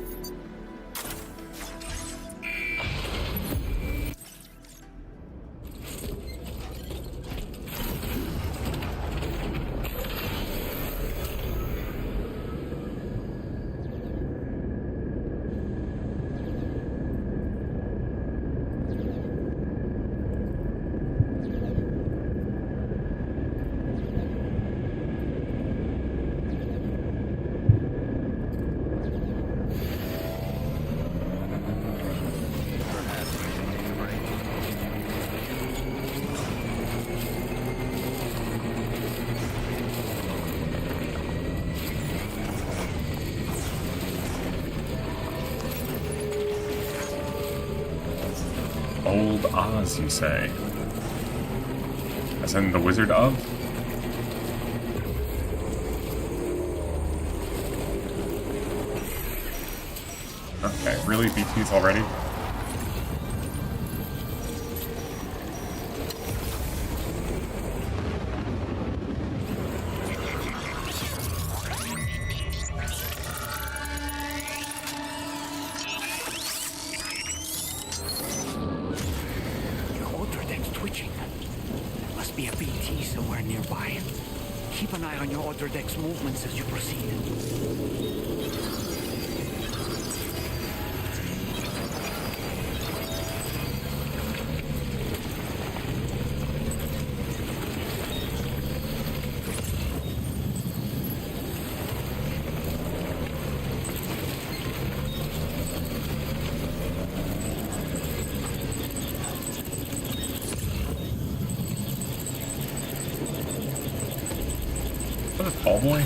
Old Oz, you say? As in the Wizard of? Okay, really? BTs already? Keep an eye on your other deck's movements as you proceed. What a tall boy.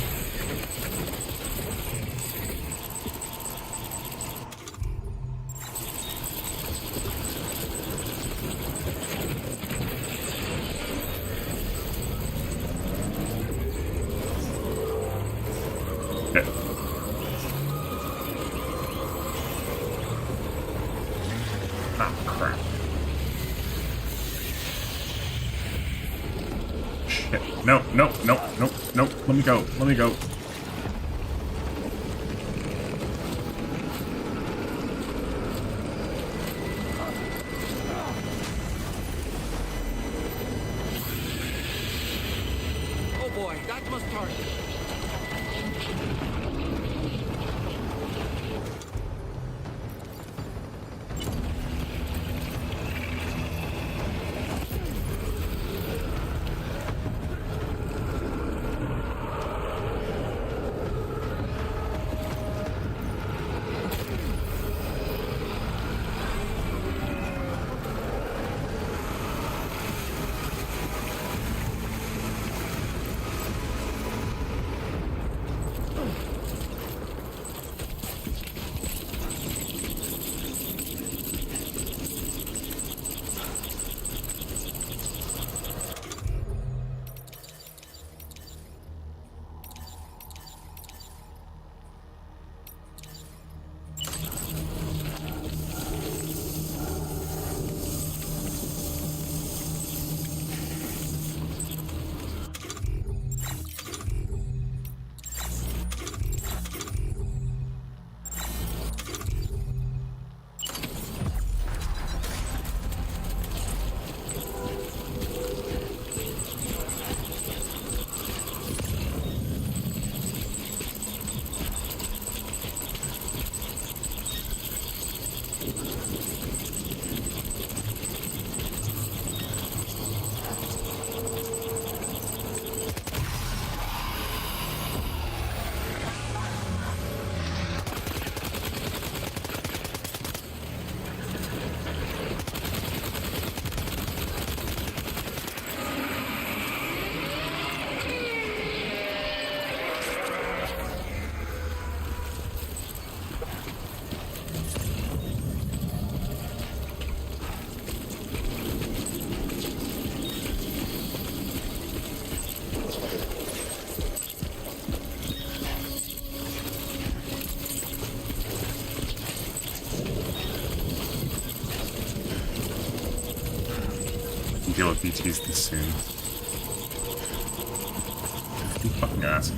shit. No, no, no, no, no. Let me go. Let me go. Oh boy, that must hurt. Deal with BTs this soon. You fucking asked.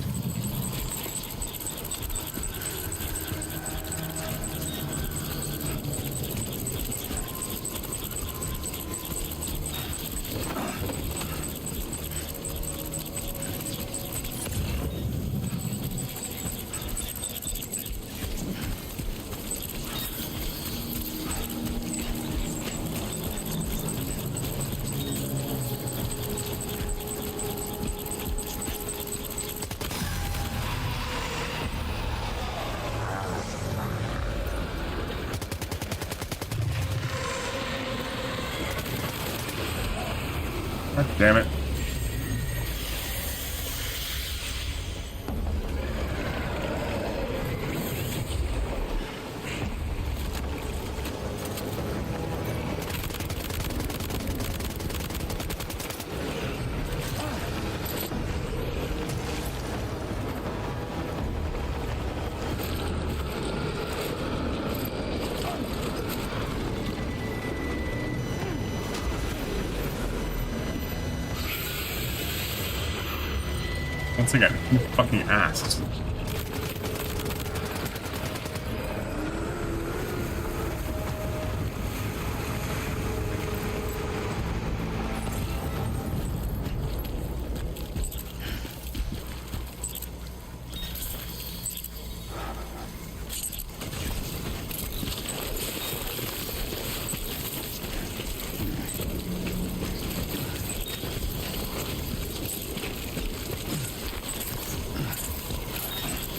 God damn it. Once again, who fucking asked?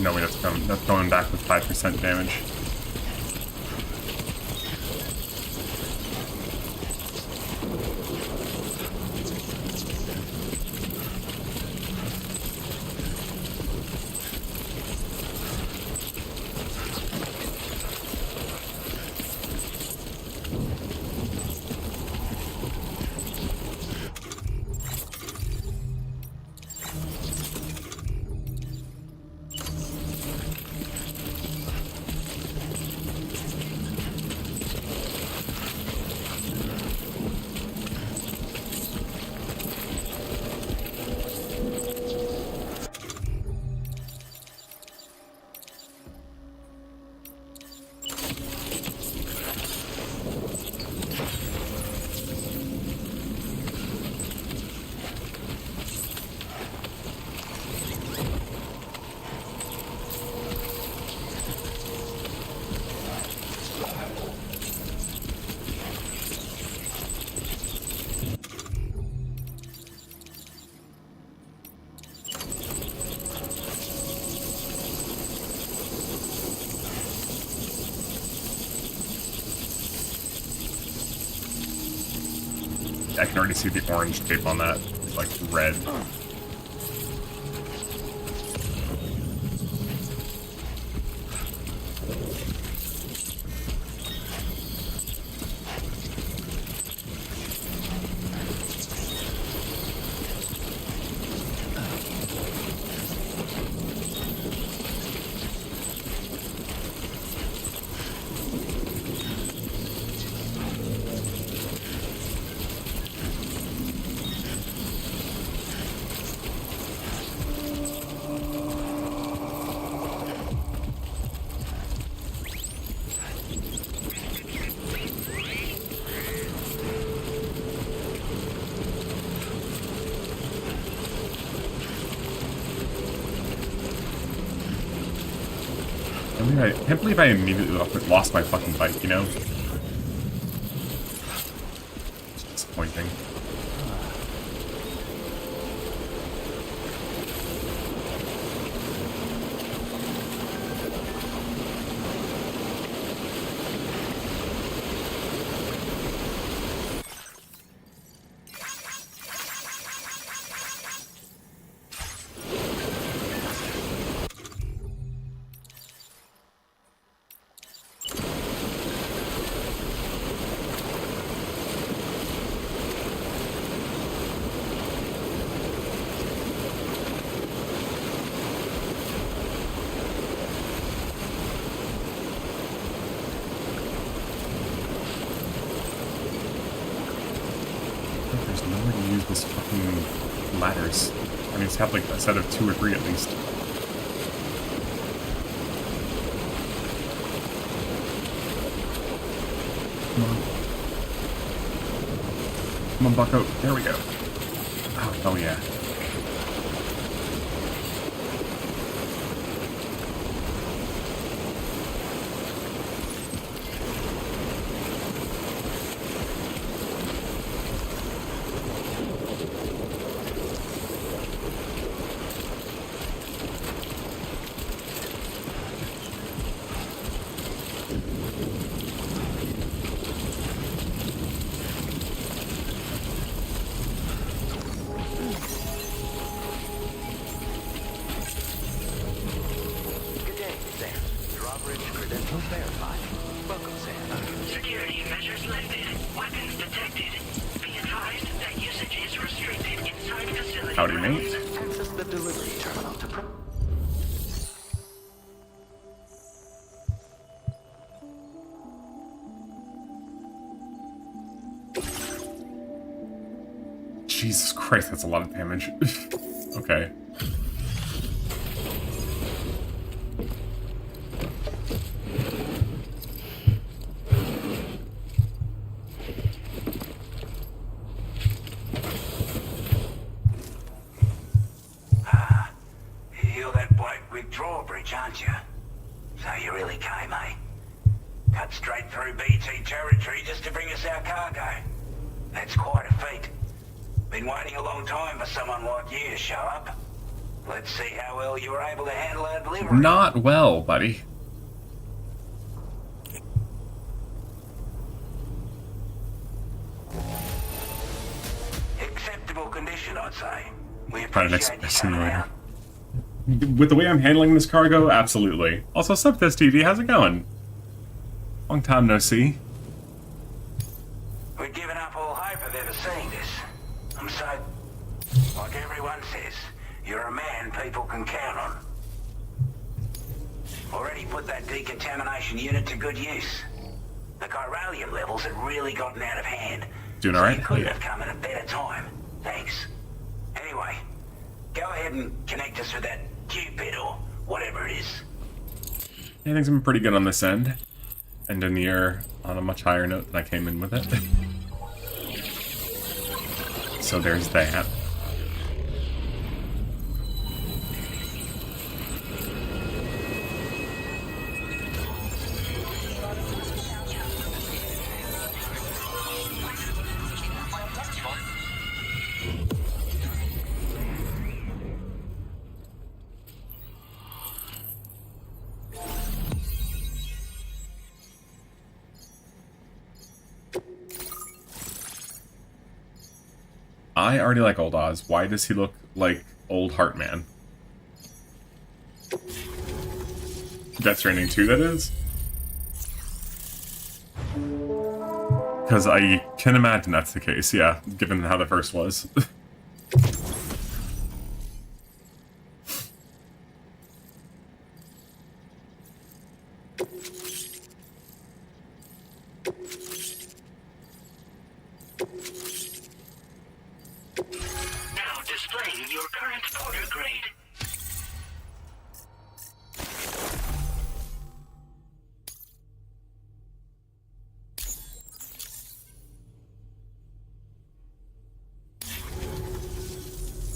No way, that's going back with 5% damage. I can already see the orange tape on that. It's like red. I can't believe I immediately lost my fucking bike, you know? It's disappointing. There's no way to use this fucking ladders. I mean, it's have like a set of 2 or 3 at least. Come on. Come on, bucko. There we go. Oh, hell yeah. Security measures lifted. Weapons detected. Be advised that usage is restricted inside facility. Howdy, mate. Access the delivery terminal to Jesus Christ, that's a lot of damage. Okay. You're that bloke with drawbridge, aren't you? So you really came, eh? Cut straight through BT territory just to bring us our cargo. That's quite a feat. Been waiting a long time for someone like you to show up. Let's see how well you were able to handle our delivery. Not well, buddy. Acceptable condition, I'd say. We Try an appreciate you coming simulator. out. With the way I'm handling this cargo, absolutely. Also, Subtest TV, how's it going? Long time no see. We'd given up all hope of ever seeing this. I'm so... Like everyone says, you're a man people can count on. Already put that decontamination unit to good use. The chiralium levels had really gotten out of hand. Doing so alright? you couldn't have come at a better time. Thanks. Anyway, go ahead and connect us with that Cupid or whatever it is. Yeah, things have been pretty good on this end. End of the year on a much higher note than I came in with it. So there's that. I already like old Oz. Why does he look like old Heartman? Death Stranding 2, that is? Because I can imagine that's the case, yeah, given how the first was. Now displaying your current porter grade.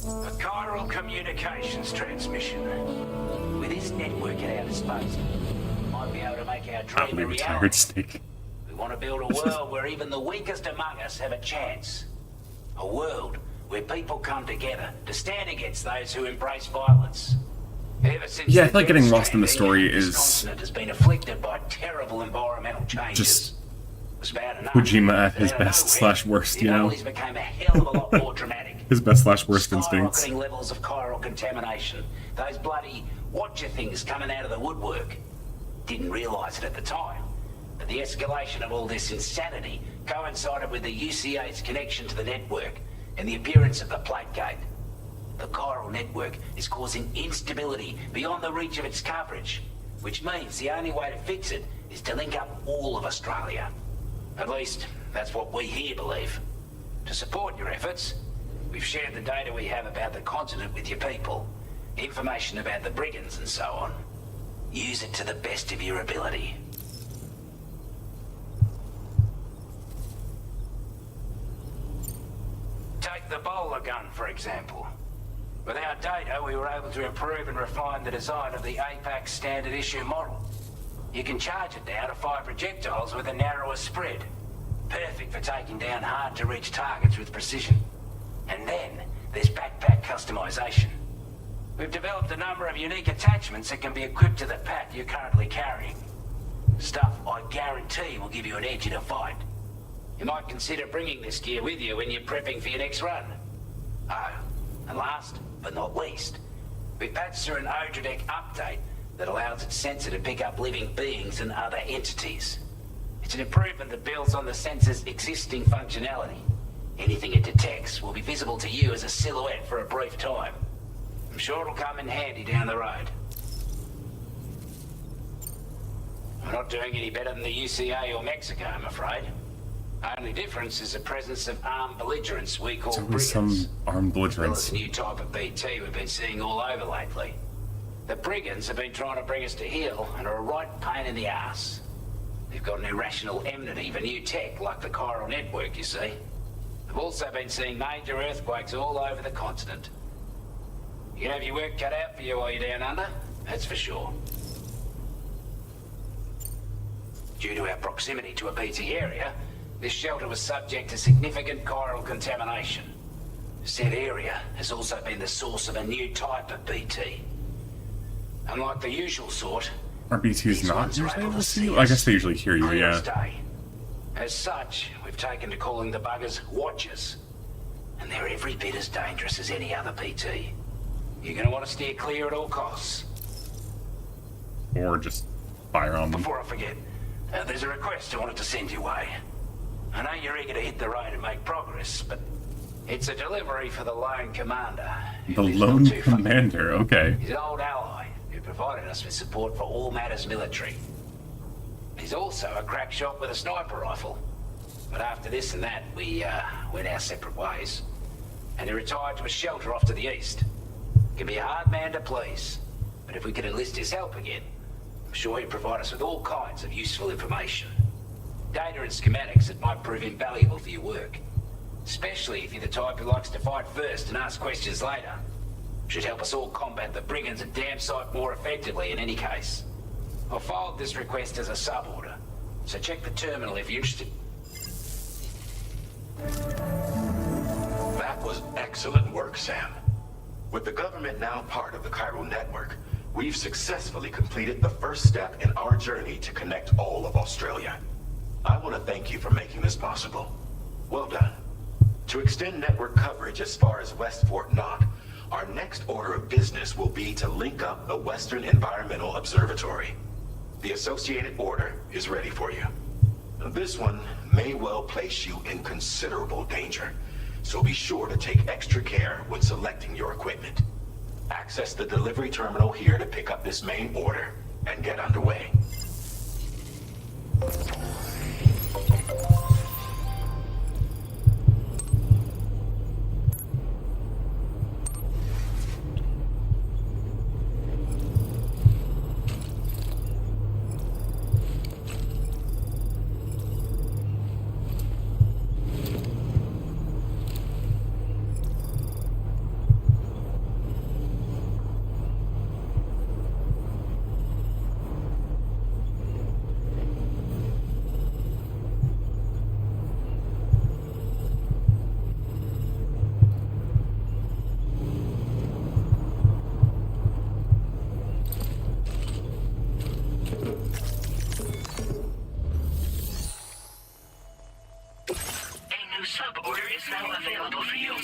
A chiral communications transmission. With this network at our disposal, we might be able to make our dream a retired reality. snake. We want to build a world where even the weakest among us have a chance. A world where people come together to stand against those who embrace violence. Ever since Yeah, I the feel like getting Death lost in the Stranding, story this is continent has been afflicted by terrible environmental changes. just It's bad enough. Kojima at his Out of best nowhere, / worst, the you know? anomalies became a hell of a lot more dramatic. His best / worst instincts. Skyrocketing levels of chiral contamination. Those bloody watcher things coming out of the woodwork. Didn't realize it at the time. But the escalation of all this insanity coincided with the UCA's connection to the network and the appearance of the plate gate. The chiral network is causing instability beyond the reach of its coverage, which means the only way to fix it is to link up all of Australia. At least, that's what we here believe. To support your efforts, we've shared the data we have about the continent with your people, information about the brigands and so on. Use it to the best of your ability. Take the bowler gun, for example. With our data, we were able to improve and refine the design of the APAC standard issue model. You can charge it now to fire projectiles with a narrower spread. Perfect for taking down hard-to-reach targets with precision. And then, there's backpack customization. We've developed a number of unique attachments that can be equipped to the pack you're currently carrying. Stuff I guarantee will give you an edge in a fight. You might consider bringing this gear with you when you're prepping for your next run. Oh, and last but not least, we patched through an Odradek update that allows its sensor to pick up living beings and other entities. It's an improvement that builds on the sensor's existing functionality. Anything it detects will be visible to you as a silhouette for a brief time. I'm sure it'll come in handy down the road. We're not doing any better than the UCA or Mexico, I'm afraid. Only difference is the presence of armed belligerents we call brigands. Some armed Well, belligerents. it's a new type of BT we've been seeing all over lately. The brigands have been trying to bring us to heel and are a right pain in the ass. They've got an irrational enmity for new tech like the chiral network, you see. They've also been seeing major earthquakes all over the continent. You can have your work cut out for you while you're down under, that's for sure. Due to our proximity to a BT area, this shelter was subject to significant chiral contamination. Said area has also been the source of a new type of BT. Unlike the usual sort, Are BTs not ones are usually able able to to see see you? I us. guess they usually hear you, Clear as yeah. day. As such, we've taken to calling the buggers Watchers. And they're every bit as dangerous as any other BT. You're gonna want to steer clear at all costs. Or just fire on them. Before I forget, there's a request I wanted to send your way. I know you're eager to hit the road and make progress, but it's a delivery for the Lone Commander. The Lone Commander, okay. He's an old ally who provided us with support for all matters military. He's also a crack shot with a sniper rifle. But after this and that, we went our separate ways. And he retired to a shelter off to the east. Can be a hard man to please, but if we could enlist his help again, I'm sure he'd provide us with all kinds of useful information. Data and schematics that might prove invaluable for your work. Especially if you're the type who likes to fight first and ask questions later. Should help us all combat the brigands a damn sight more effectively in any case. I'll forward this request as a sub-order, so check the terminal if you're interested. That was excellent work, Sam. With the government now part of the chiral network, we've successfully completed the first step in our journey to connect all of Australia. I want to thank you for making this possible. Well done. To extend network coverage as far as West Fort Knott, our next order of business will be to link up the Western Environmental Observatory. The associated order is ready for you. This one may well place you in considerable danger, so be sure to take extra care when selecting your equipment. Access the delivery terminal here to pick up this main order and get underway. Sub-order is now available for you.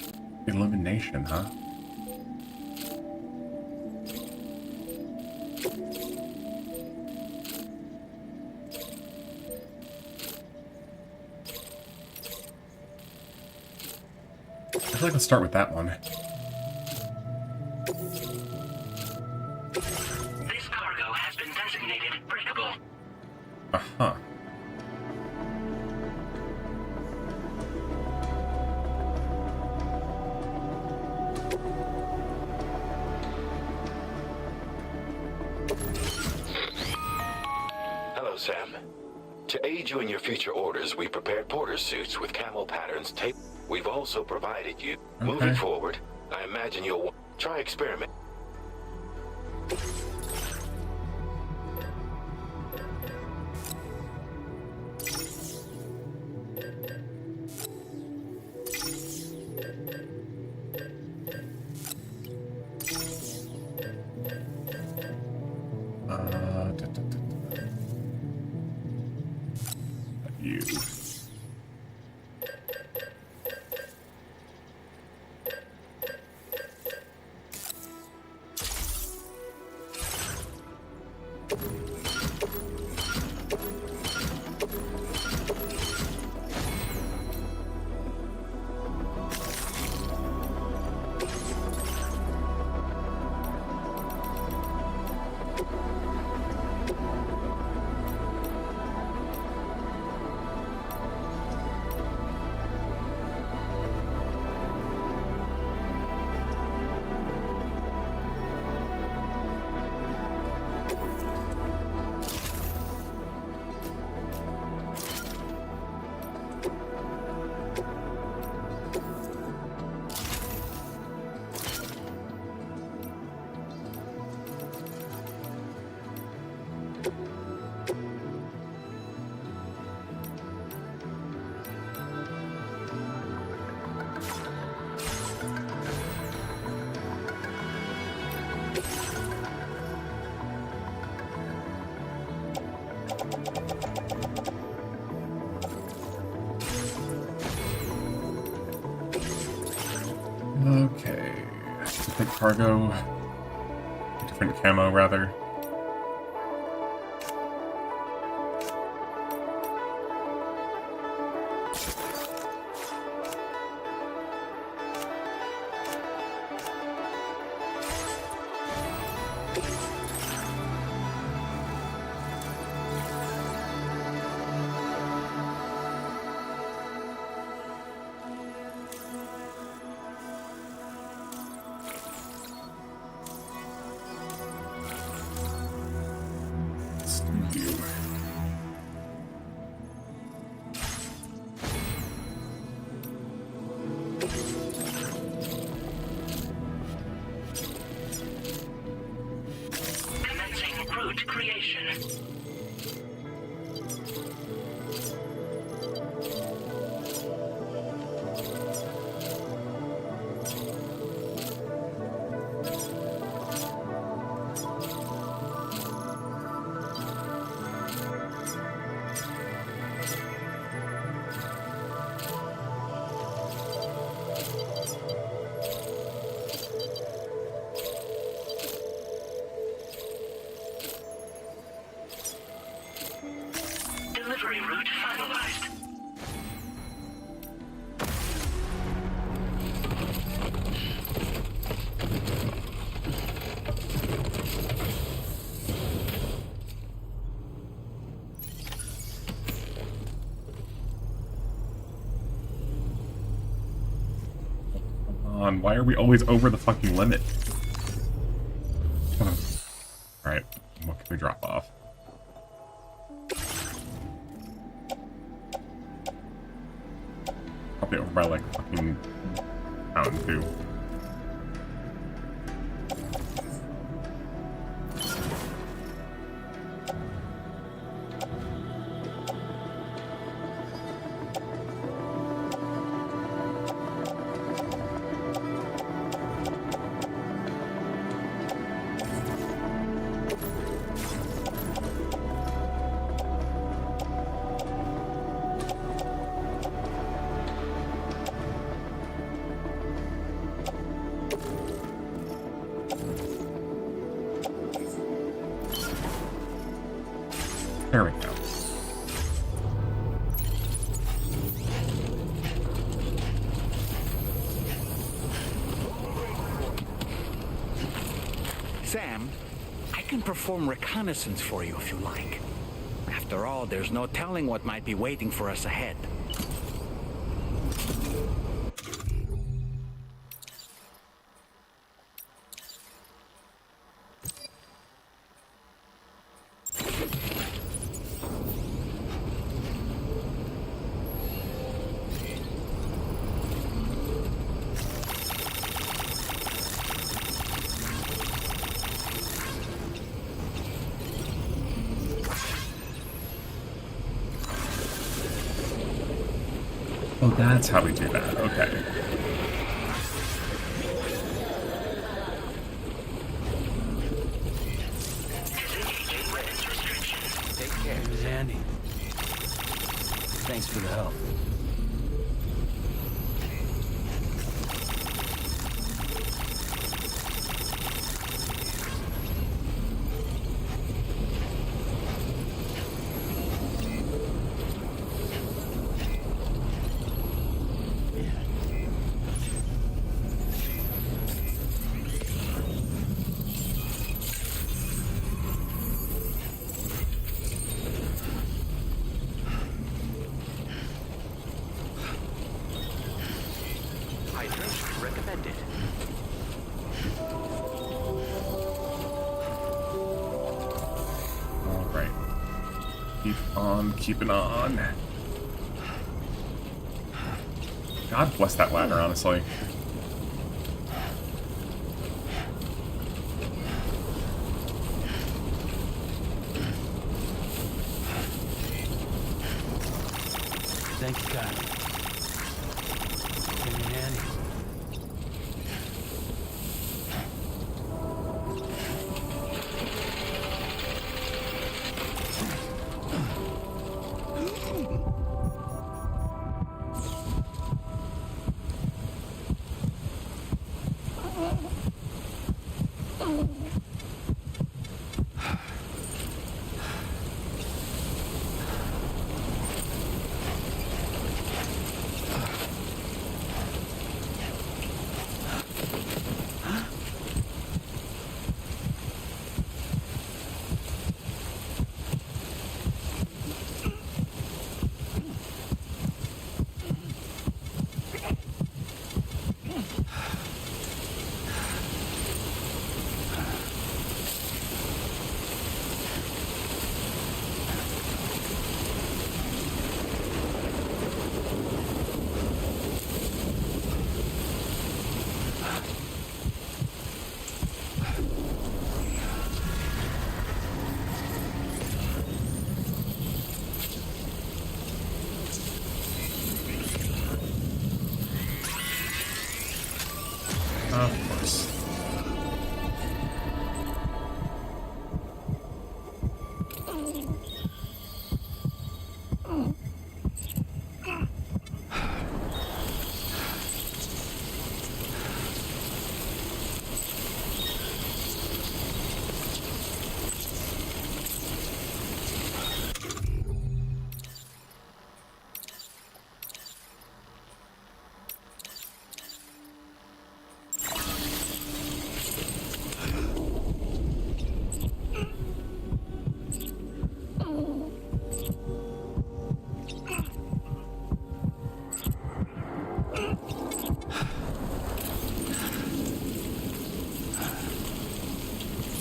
Elimination, huh? I feel like let's start with that one. This cargo has been designated breakable. Uh-huh. Hello, Sam. To aid you in your future orders, we prepared porter suits with camel patterns taped. We've also provided you. Okay. Moving forward, I imagine you'll try experiment. You. Okay. Different cargo. Different camo, rather. Commencing route creation. finalized. Why are we always over the fucking limit? Alright, what can we drop off? Probably over by like fucking Mountain Dew. There we go. Sam, I can perform reconnaissance for you if you like. After all, there's no telling what might be waiting for us ahead. Oh, that's how we do that. Okay. Take care. It was Andy. Thanks for the help. Hydration recommended. Alright. Keep on keeping on. God bless that ladder, honestly. Thank you, God. Came in handy.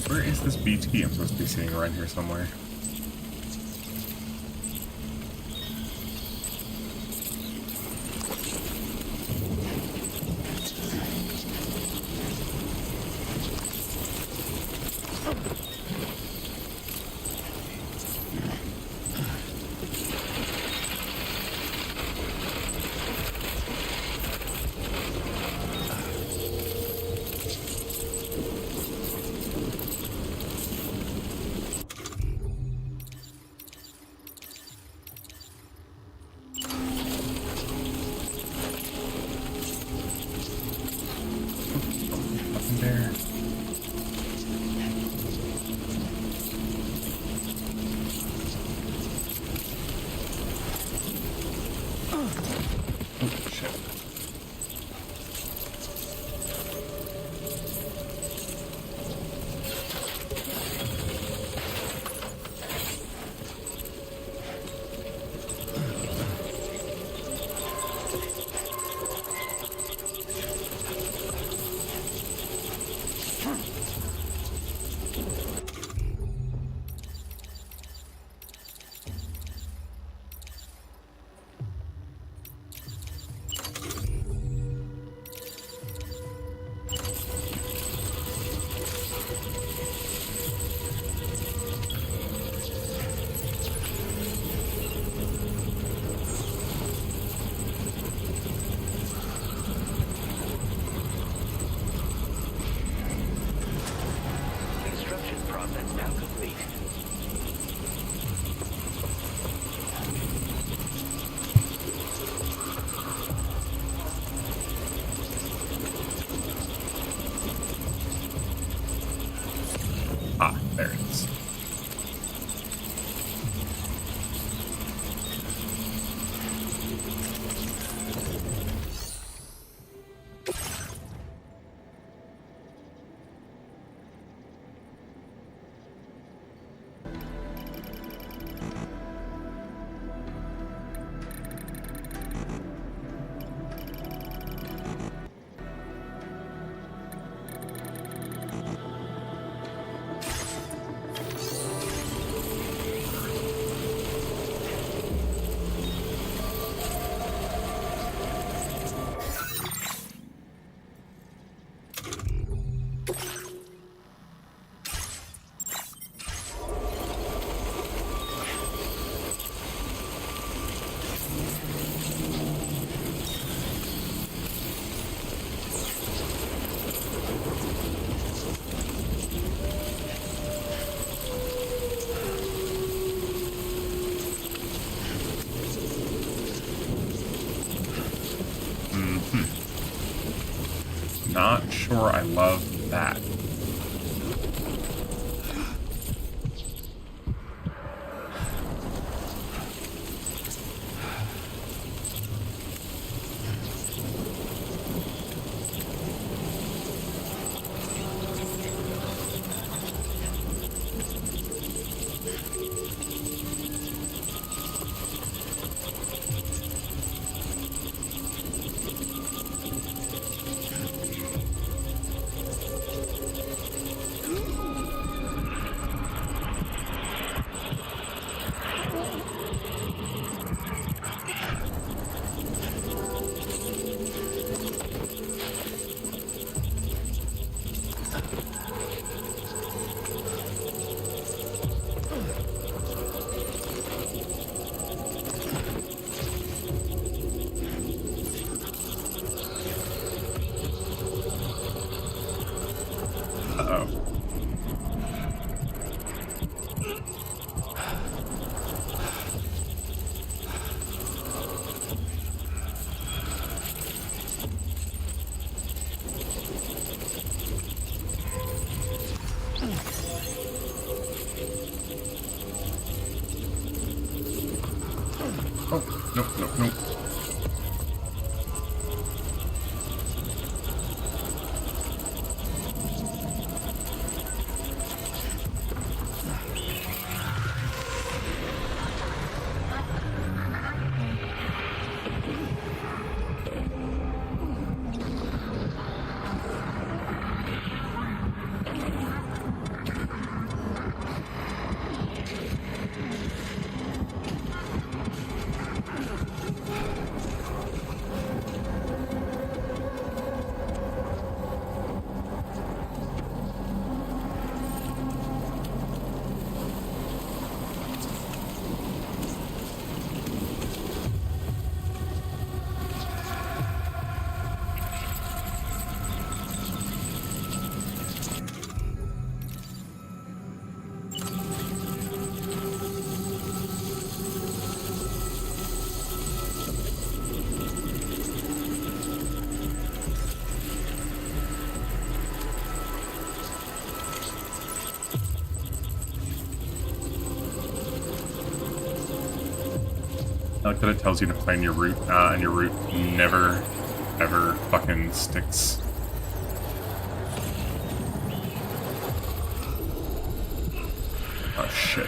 Where is this BT I'm supposed to be seeing around here somewhere? There. Oh, shit. Ah, there it is. Not sure I love that. Oh, no, no, no. I like that it tells you to plan your route, and your route never, ever fucking sticks. Oh shit.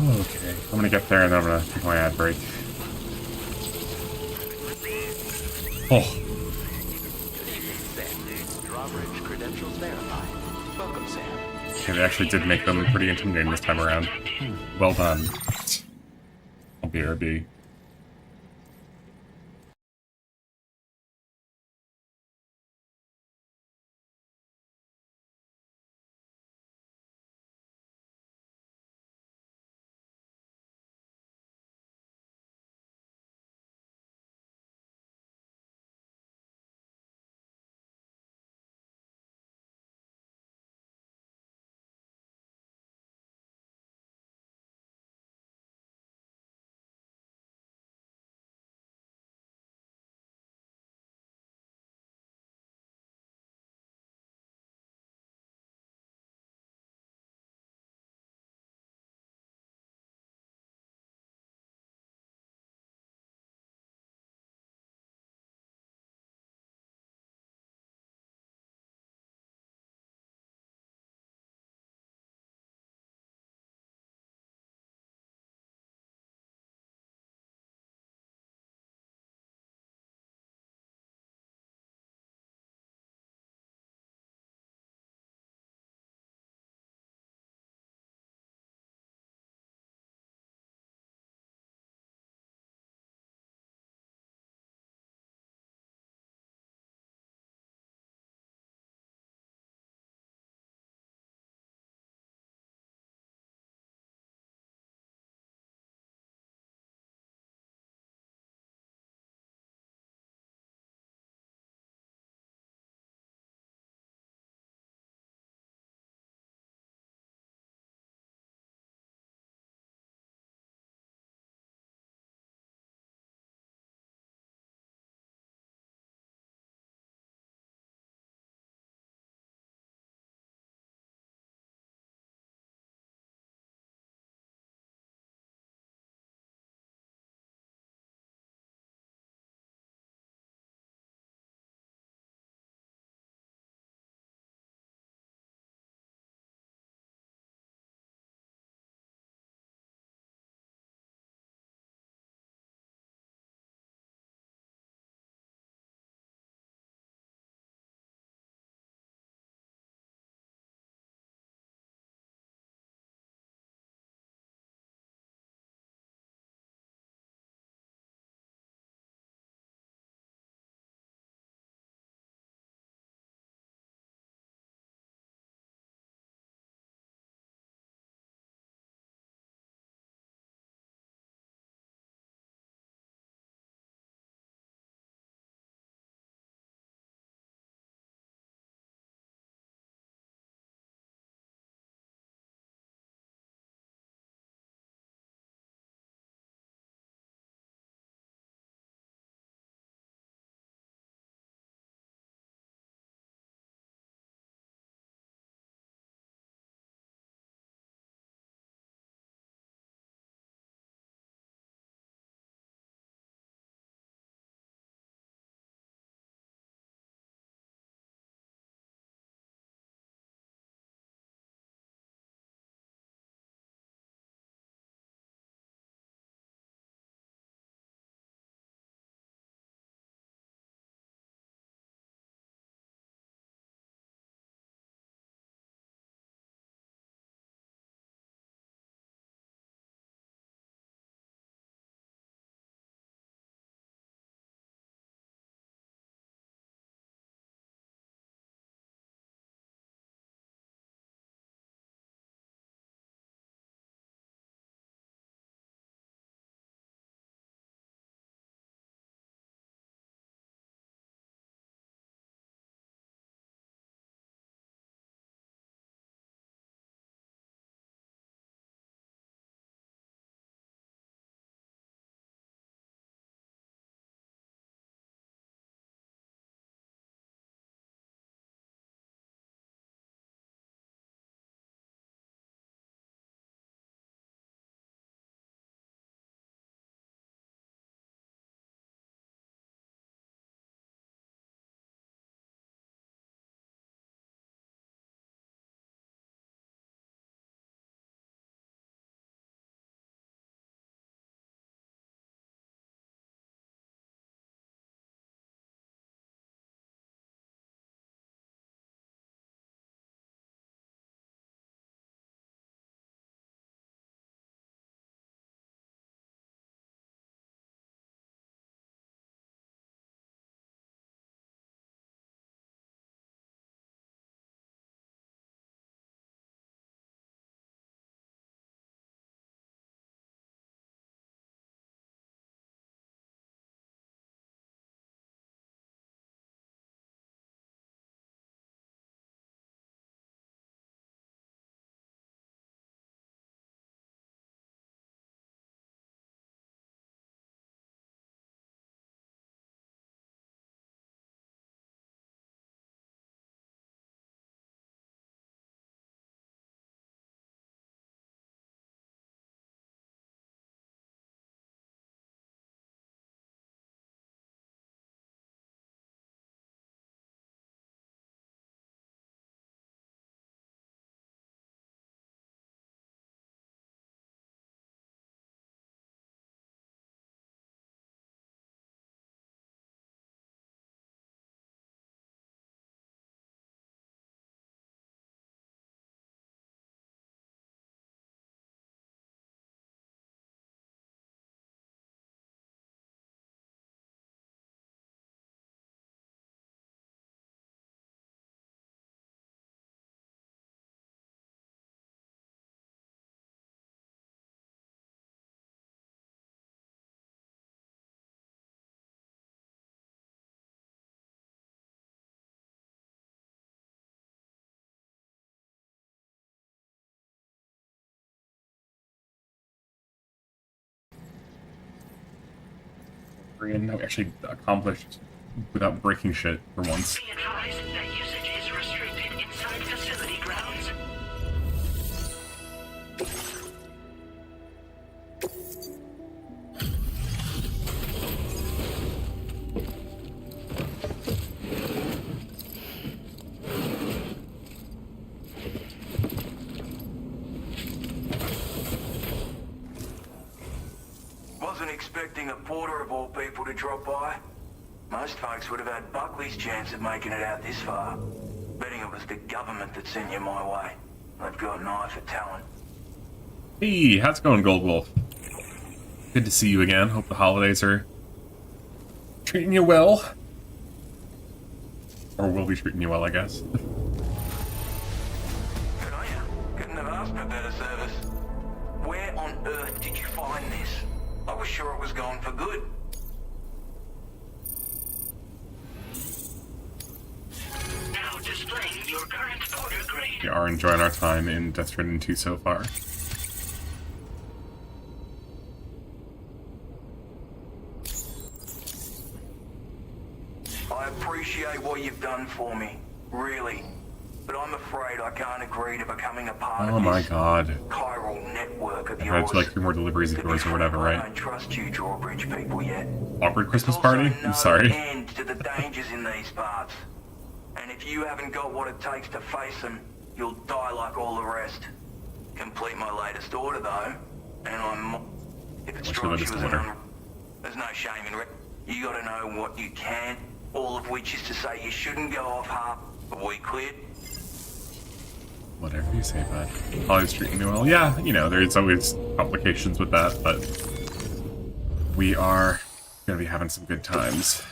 Okay, I'm gonna get there and then I'm gonna take my ad break. Oh. Drawbridge credentials verified. Welcome, Sam. Okay, they actually did make them pretty intimidating this time around. Well done. BRB. Korean that we actually accomplished without breaking shit for once. Be advised that usage is restricted inside facility grounds. Wasn't expecting a porter of all people to drop by. Most folks would have had Buckley's chance of making it out this far. Betting it was the government that sent you my way. They've got an eye for talent. Hey, how's it going, Gold Wolf? Good to see you again. Hope the holidays are treating you well. Or will be treating you well, I guess. Good on you. Couldn't have asked for better service. Where on earth did you find this? I was sure it was gone for good. Now displaying your current order grade. We are enjoying our time in Death Stranding 2 so far. I appreciate what you've done for me, really. But I'm afraid I can't agree to becoming a part Oh of my this god. chiral network of I yours. had like 3 more deliveries of yours or whatever, I right? don't trust you drawbridge people yet. Awkward Christmas There's party? also I'm sorry. no end to the dangers in these parts. And if you haven't got what it takes to face them, you'll die like all the rest. Complete my latest order though, and I'm... If it What's your strikes latest you as order? an there's no shame in you gotta know what you can, all of which is to say you shouldn't go off half. Are we cleared? Whatever you say, bud. Always treating me well. Yeah, you know, there's always complications with that, but we are gonna be having some good times.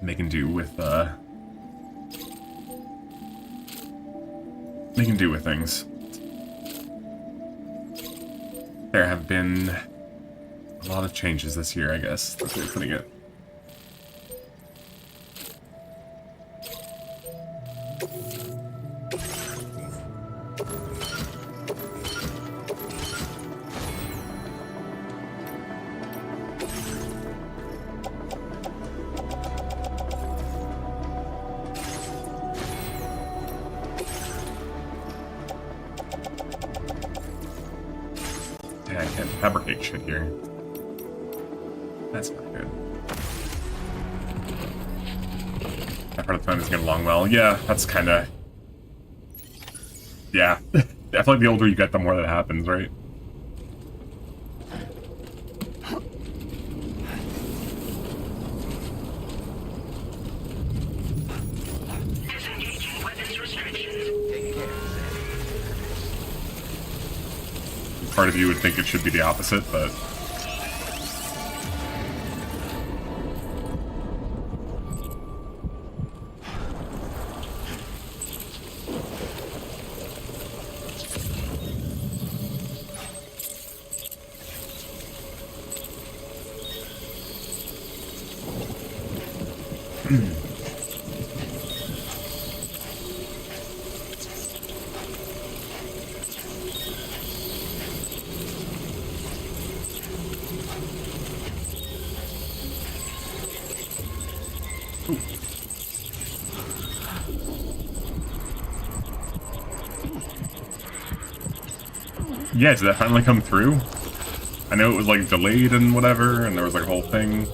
Making do with things. There have been a lot of changes this year, I guess. That's way of putting it. Yeah, I can't fabricate shit here. That's not good. That part of the time is getting along well. Yeah, that's kind of... Yeah. I feel like the older you get, the more that happens, right? Disengaging weapons restrictions. Part of you would think it should be the opposite, but... Yeah, did that finally come through? I know it was like delayed and whatever, and there was like a whole thing.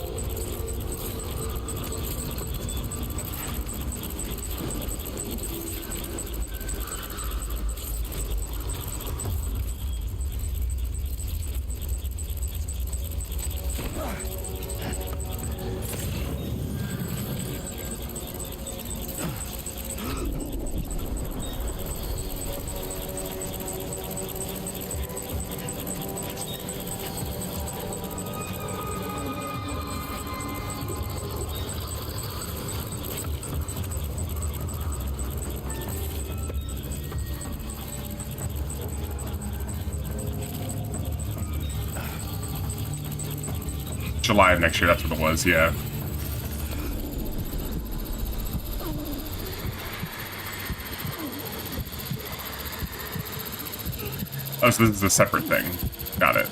July of next year, that's what it was, yeah. Oh, so this is a separate thing. Got it.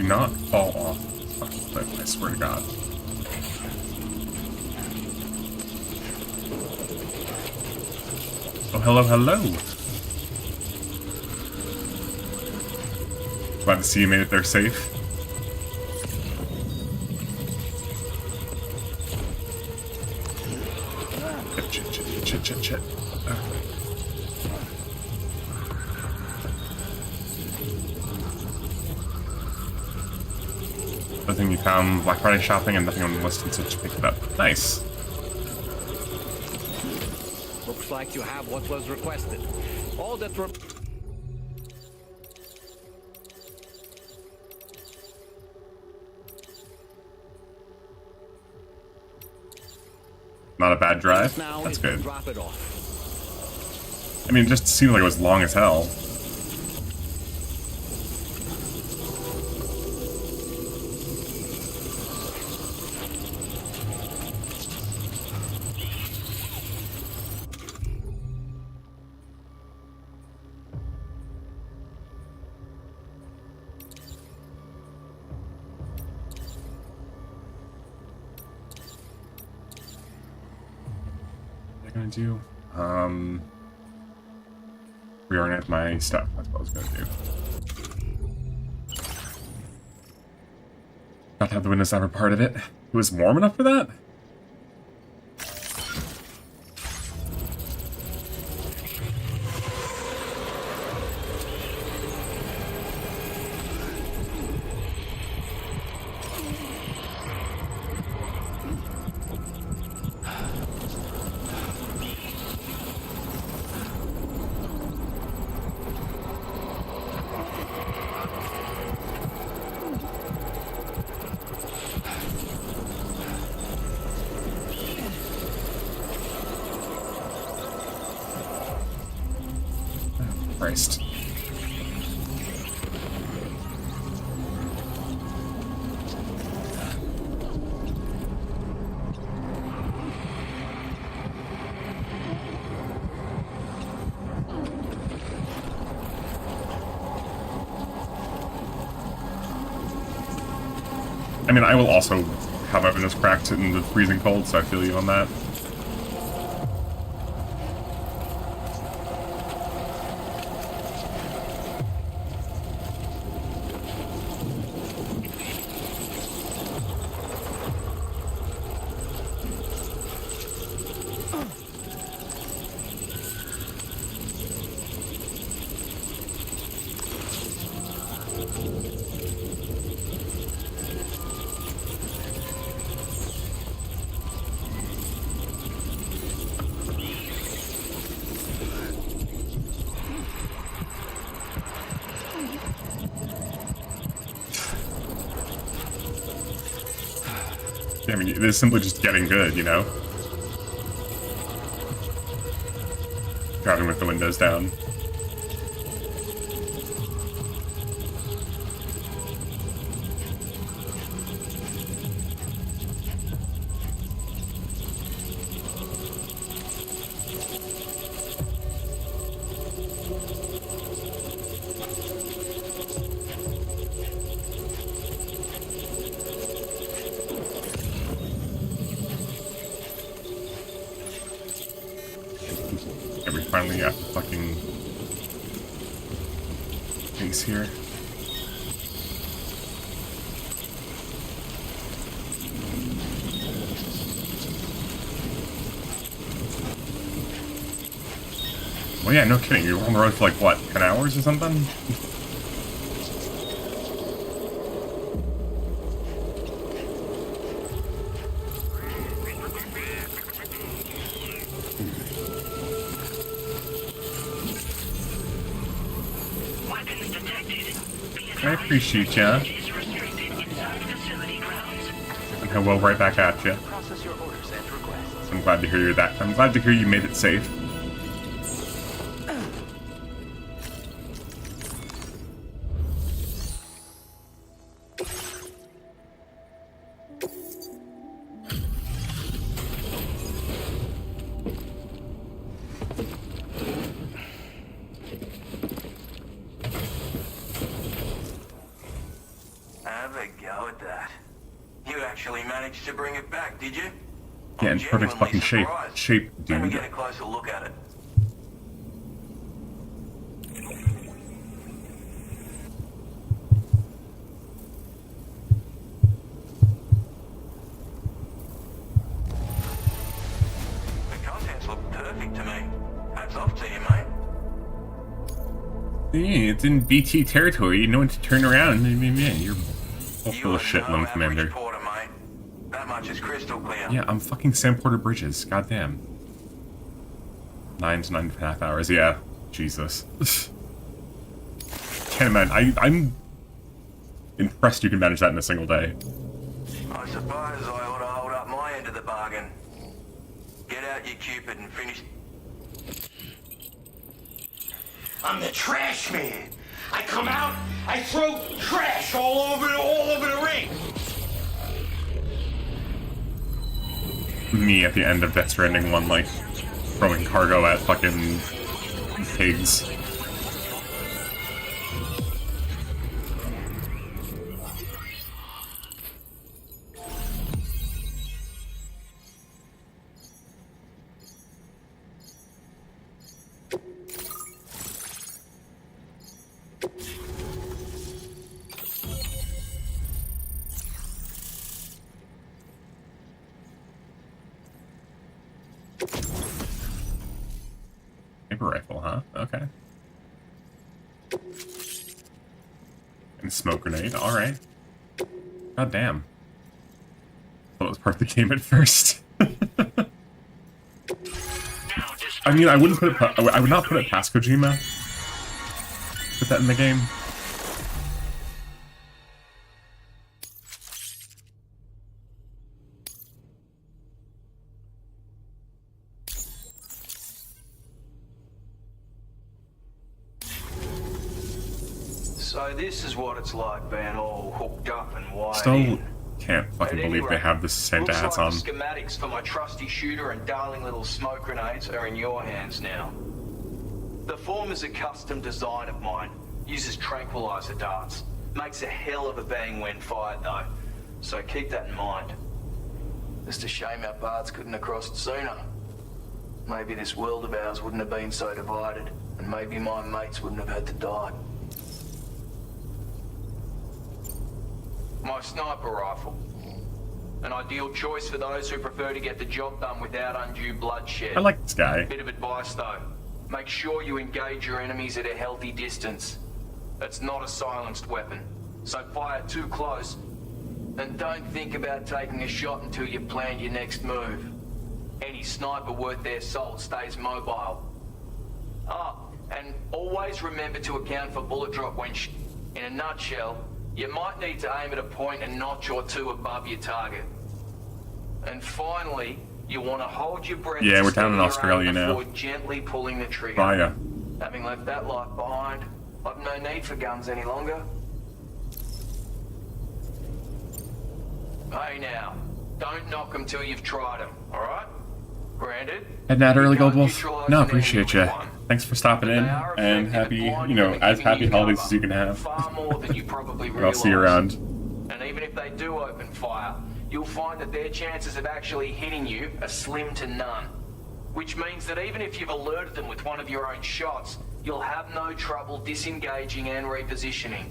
Do not fall off this fucking cliff, I swear to God. Oh, hello, hello! Glad to see you made it there safe. Shit. Nothing you found Black Friday shopping and nothing on the list, so just pick it up. Nice. Looks like you have what was requested. All that Not a bad drive. That's good. Drop it off. I mean, it just seemed like it was long as hell. Gonna do reorient my stuff. That's what I was gonna do. Not have the windows ever part of it. It was warm enough for that? Christ. I mean, I will also have my windows cracked in the freezing cold, so I feel you on that. I mean, it is simply just getting good, you know? Driving with the windows down. We finally got the fucking base here. Well, yeah, no kidding. You were on the road for like, what, 10 hours or something? I appreciate ya. And hello right back at ya. I'm glad to hear you're that. I'm glad to hear you made it safe. like that. You actually managed to bring it back, did you? Yeah, in perfect fucking shape, Let me dude. get a closer look at it. The contents look perfect to me. Hats off to you, mate. Yeah, it's in BT territory. You know when to turn around. Man, you're full of shit, Lone Commander. Porter, mate. That much is crystal clear. Yeah, I'm fucking Sam Porter Bridges. Goddamn. 9 to 9.5 hours. Yeah, Jesus. Can't imagine. I'm impressed you can manage that in a single day. I suppose I ought to hold up my end of the bargain. Get out your Cupid and finish. I'm the trash man. I come out, I throw trash all over the ring. Me at the end of Death Stranding 1, like, throwing cargo at fucking pigs. Sniper rifle, huh? Okay. And smoke grenade, alright. God damn. Thought it was part of the game at first. I mean, I wouldn't put it. I would not put it past Kojima. Put that in the game. So this is what it's like being all hooked up and wired Still in. can't fucking believe they have the Santa Looks hats like on. the schematics for my trusty shooter and darling little smoke grenades are in your hands now. The form is a custom design of mine. Uses tranquilizer darts. Makes a hell of a bang when fired though. So keep that in mind. Just a shame our paths couldn't have crossed sooner. Maybe this world of ours wouldn't have been so divided, and maybe my mates wouldn't have had to die. My sniper rifle. An ideal choice for those who prefer to get the job done without undue bloodshed. I like this guy. Bit of advice though. Make sure you engage your enemies at a healthy distance. It's not a silenced weapon, so fire too close. And don't think about taking a shot until you've planned your next move. Any sniper worth their salt stays mobile. Ah, and always remember to account for bullet drop when in a nutshell, you might need to aim at a point a notch or two above your target. And finally, you want to hold your breath. Yeah, we're down in Australia now. Before gently pulling the trigger. Fire. Having left that life behind, I've no need for guns any longer. Hey now, don't knock them till you've tried them, alright? Granted. Heading out early, Gold Wolf? No, appreciate you. Thanks for stopping in, and happy, you know, as happy holidays as you can have. Far more than you probably I'll see you around. And even if they do open fire, you'll find that their chances of actually hitting you are slim to none. Which means that even if you've alerted them with one of your own shots, you'll have no trouble disengaging and repositioning.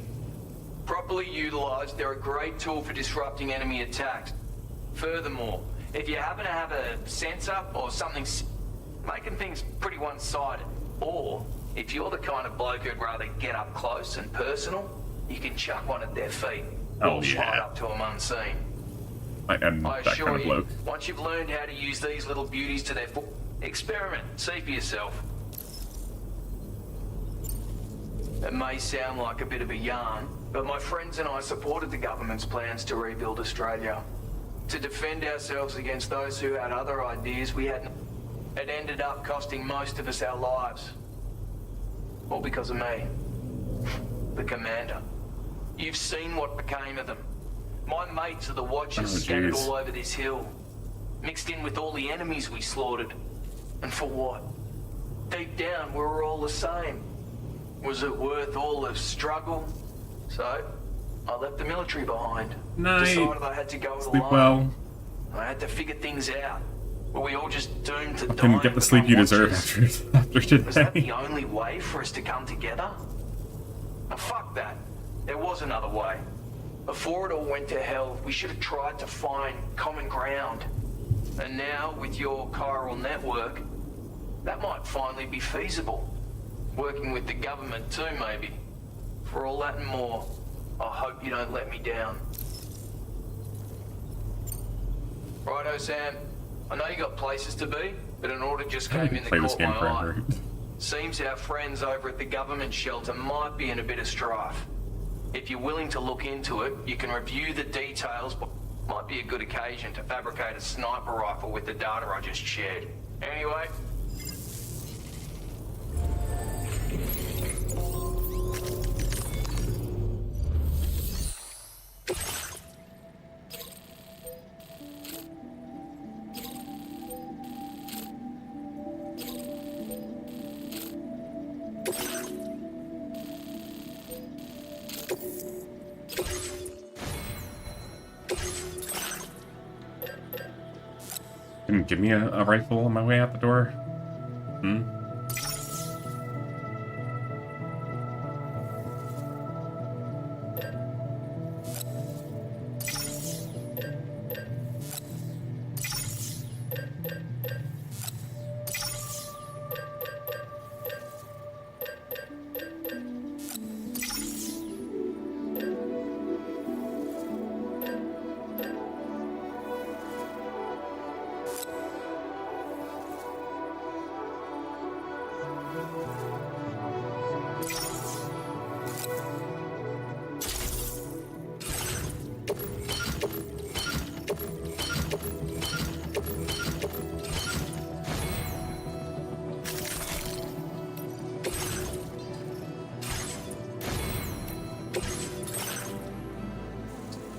Properly utilized, they're a great tool for disrupting enemy attacks. Furthermore, if you happen to have a sensor or something making things pretty one-sided, or if you're the kind of bloke who'd rather get up close and personal, you can chuck one at their feet. Oh, or slide up to them unseen. I am I that assure kind of bloke. you, once you've learned how to use these little beauties to their full, experiment, see for yourself. It may sound like a bit of a yarn, but my friends and I supported the government's plans to rebuild Australia. To defend ourselves against those who had other ideas we hadn't. It ended up costing most of us our lives. All because of me. The commander. You've seen what became of them. My mates are the watchers scattered all over this hill. Mixed in with all the enemies we slaughtered. And for what? Deep down, we were all the same. Was it worth all the struggle? So, I left the military behind. Night. Decided I had to go it Sleep alone. well. I had to figure things out. Were we all just doomed to die? Couldn't get the sleep you deserve after Was that today. the only way for us to come together? Now, fuck that. There was another way. Before it all went to hell, we should have tried to find common ground. And now, with your chiral network, that might finally be feasible. Working with the government too, maybe. For all that and more, I hope you don't let me down. Righto, Sam. I know you got places to be, but an order just I came in can play that this caught game my eye. forever. Seems our friends over at the government shelter might be in a bit of strife. If you're willing to look into it, you can review the details, but might be a good occasion to fabricate a sniper rifle with the data I just shared. Anyway. Can you give me a rifle on my way out the door? Hmm?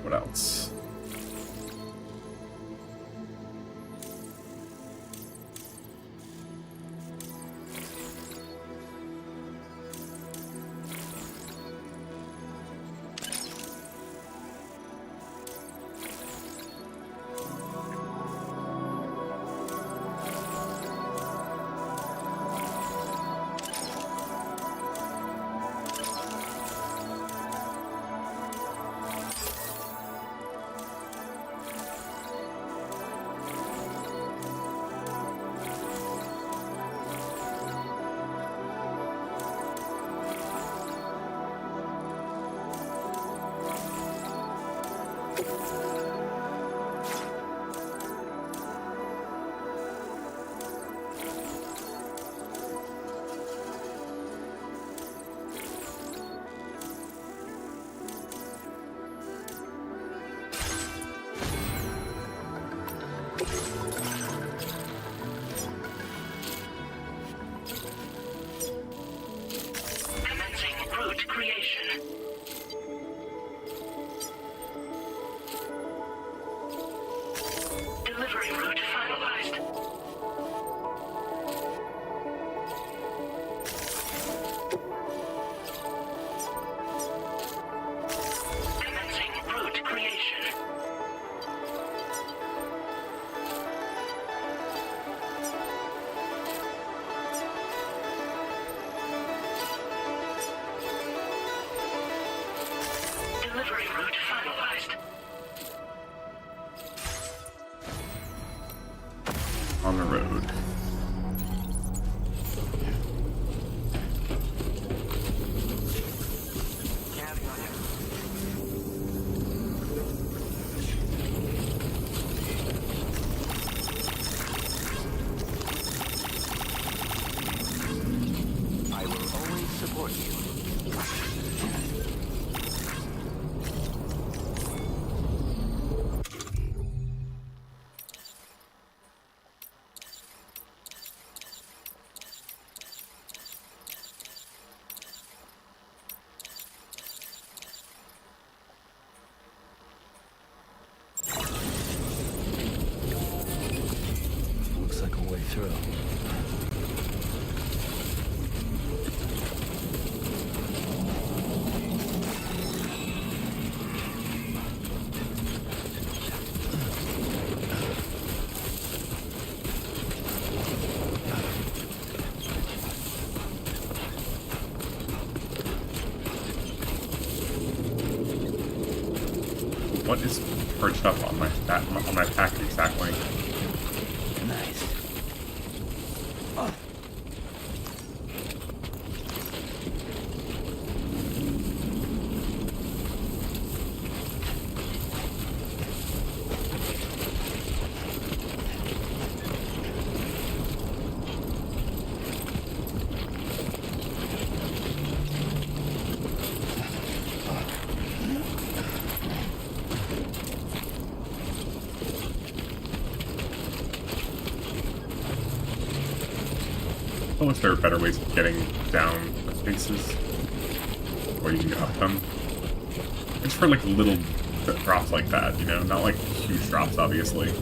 What else? Commencing route creation. Delivery route finalized. Commencing route creation. Delivery route finalized. On the road. I will always support you. Looks like a way through. what is perched up on my packet exactly? Nice. I wish there were better ways of getting down the spaces, or you can get up them. It's for like little drops like that, you know, not like huge drops, obviously.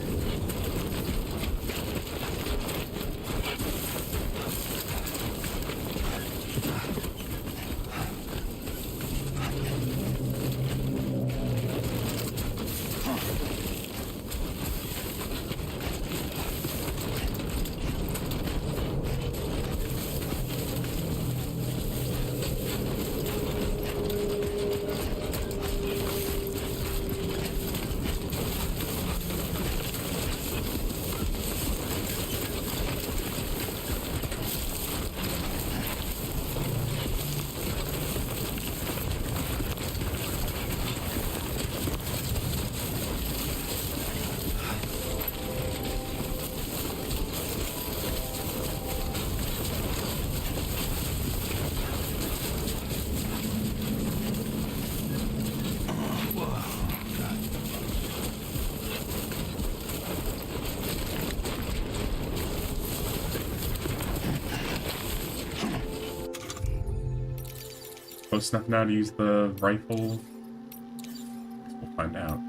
Close enough now to use the rifle? We'll find out.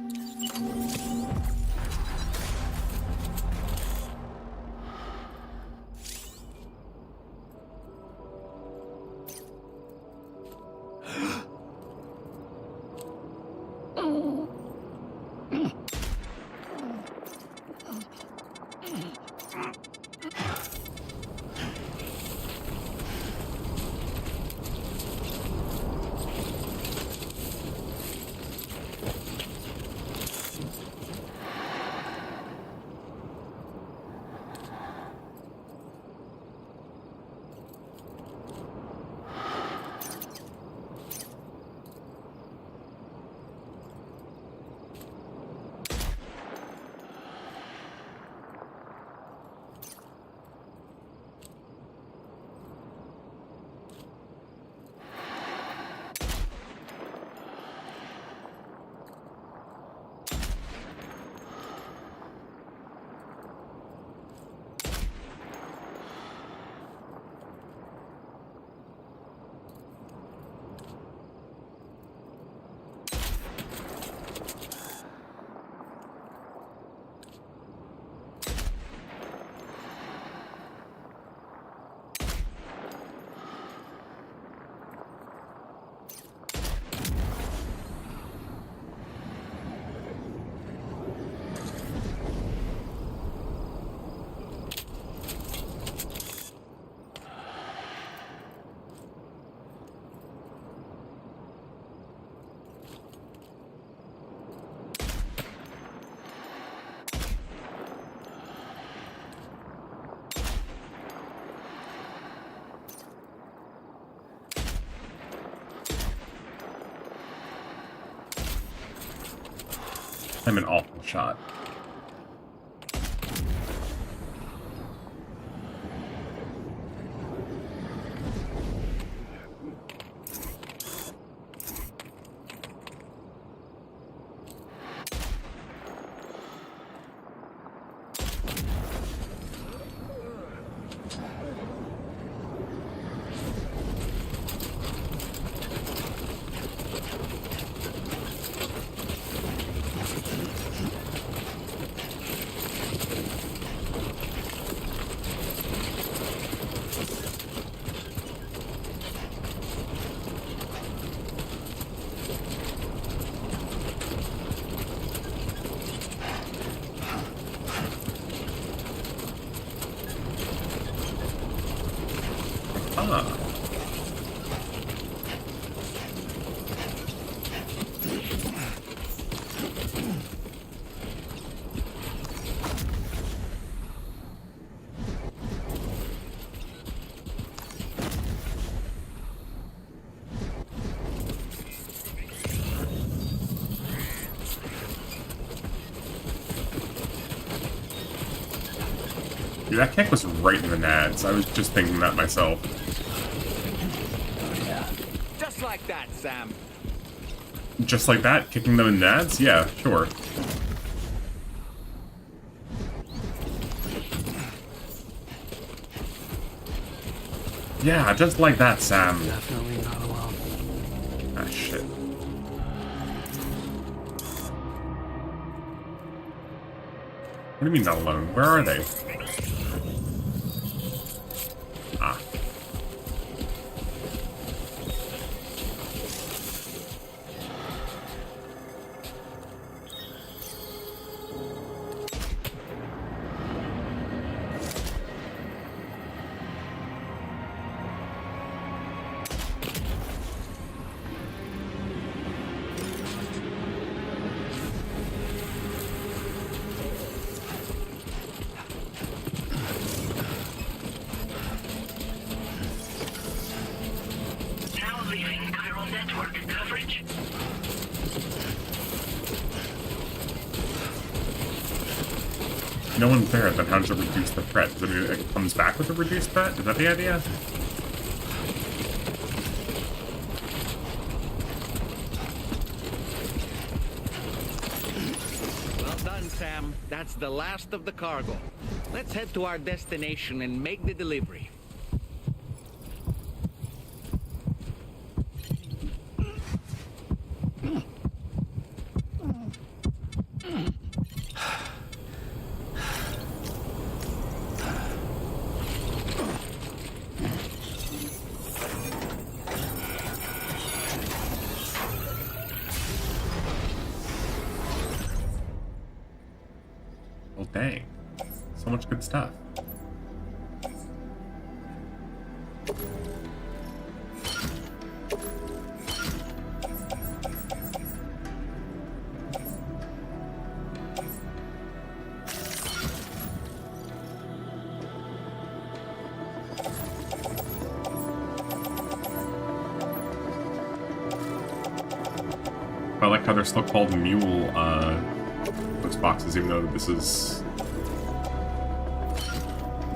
I'm an awful shot. Dude, that kick was right in the nads. I was just thinking that myself. Yeah. Just like that, Sam. Just like that? Kicking them in nads? Yeah, sure. Yeah, just like that, Sam. Definitely not alone. Ah, shit. What do you mean not alone? Where are they? Ah. Now leaving chiral network coverage. No one's there, then how does it reduce the threat? Does it mean it comes back with a reduced threat? Is that the idea? Well done, Sam. That's the last of the cargo. Let's head to our destination and make the delivery. Well, dang. So much good stuff. I like how they're still called mule, those boxes, even though this is...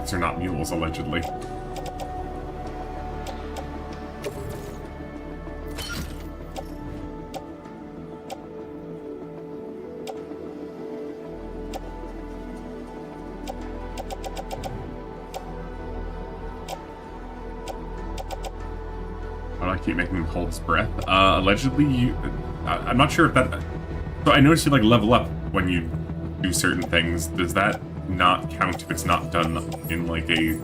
These are not mules, allegedly. Why do I keep making him hold his breath? Allegedly, I'm not sure if that... So I noticed you, like, level up when you do certain things. Does that not count if it's not done in, like, a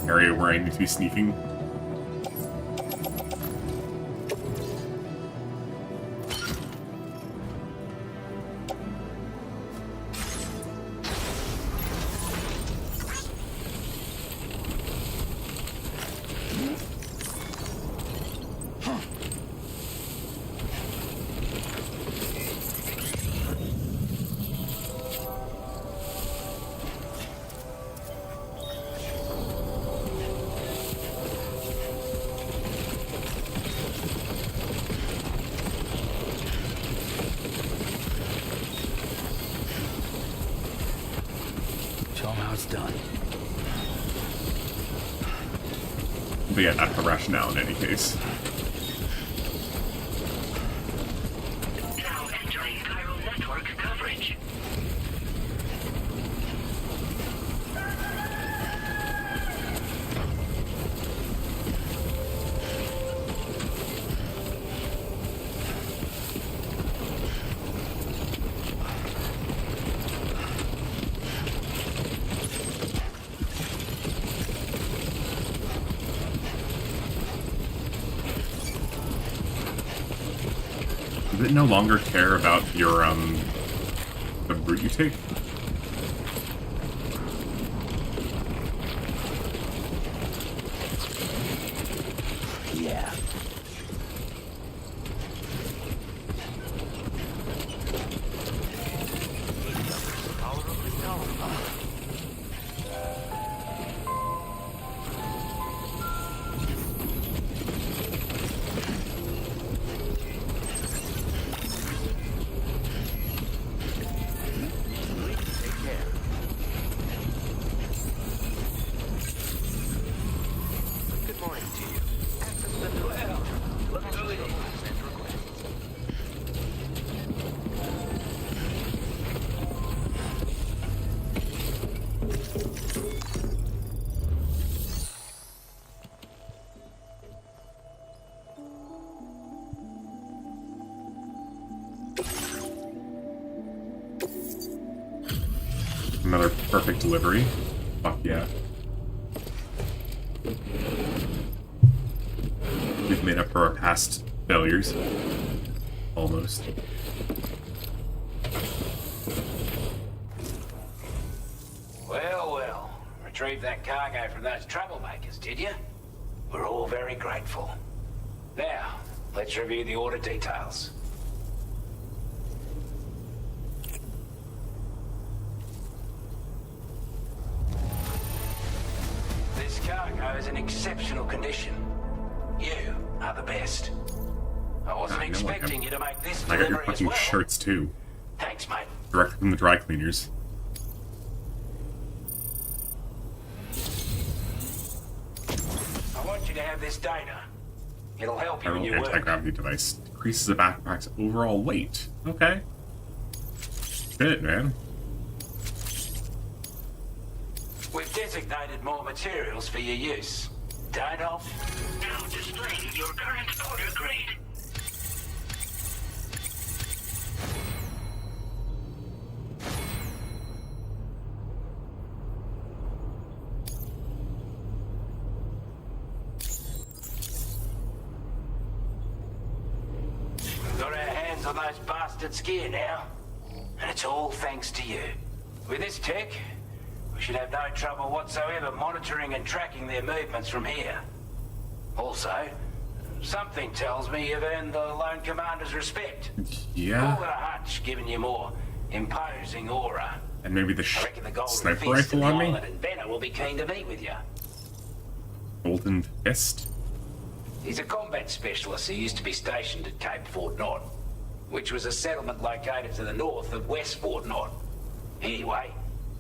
area where I need to be sneaking? Show 'em how it's done. But yeah, that's the rationale in any case. Now entering chiral network coverage. Does it no longer care about your, the route you take? Yeah. perfect delivery. Fuck yeah. We've made up for our past failures. Almost. Well, well. Retrieved that cargo from those troublemakers, did you? We're all very grateful. Now, let's review the order details. This cargo is in exceptional condition. You are the best. I wasn't expecting you to make this I got your delivery as fucking well. shirts too. Thanks, mate. Direct from the dry cleaners. I want you to have this data. It'll help you in your work. Anti-gravity device decreases the backpack's overall weight. Okay. Good, man. We've designated more materials for your use. Died off? Now displaying your current order grade. We've got our hands on those bastards' gear now. And it's all thanks to you. With this tech, we should have no trouble whatsoever monitoring and tracking their movements from here. Also, something tells me you've earned the Lone Commander's respect. Yeah. Call it a hunch, giving you more imposing aura. And maybe the I reckon the golden sniper fist rifle and the on me? island and Benner will be keen to meet with you. Golden fist? He's a combat specialist who used to be stationed at Cape Fort Knot, which was a settlement located to the north of West Fort Knot. Anyway,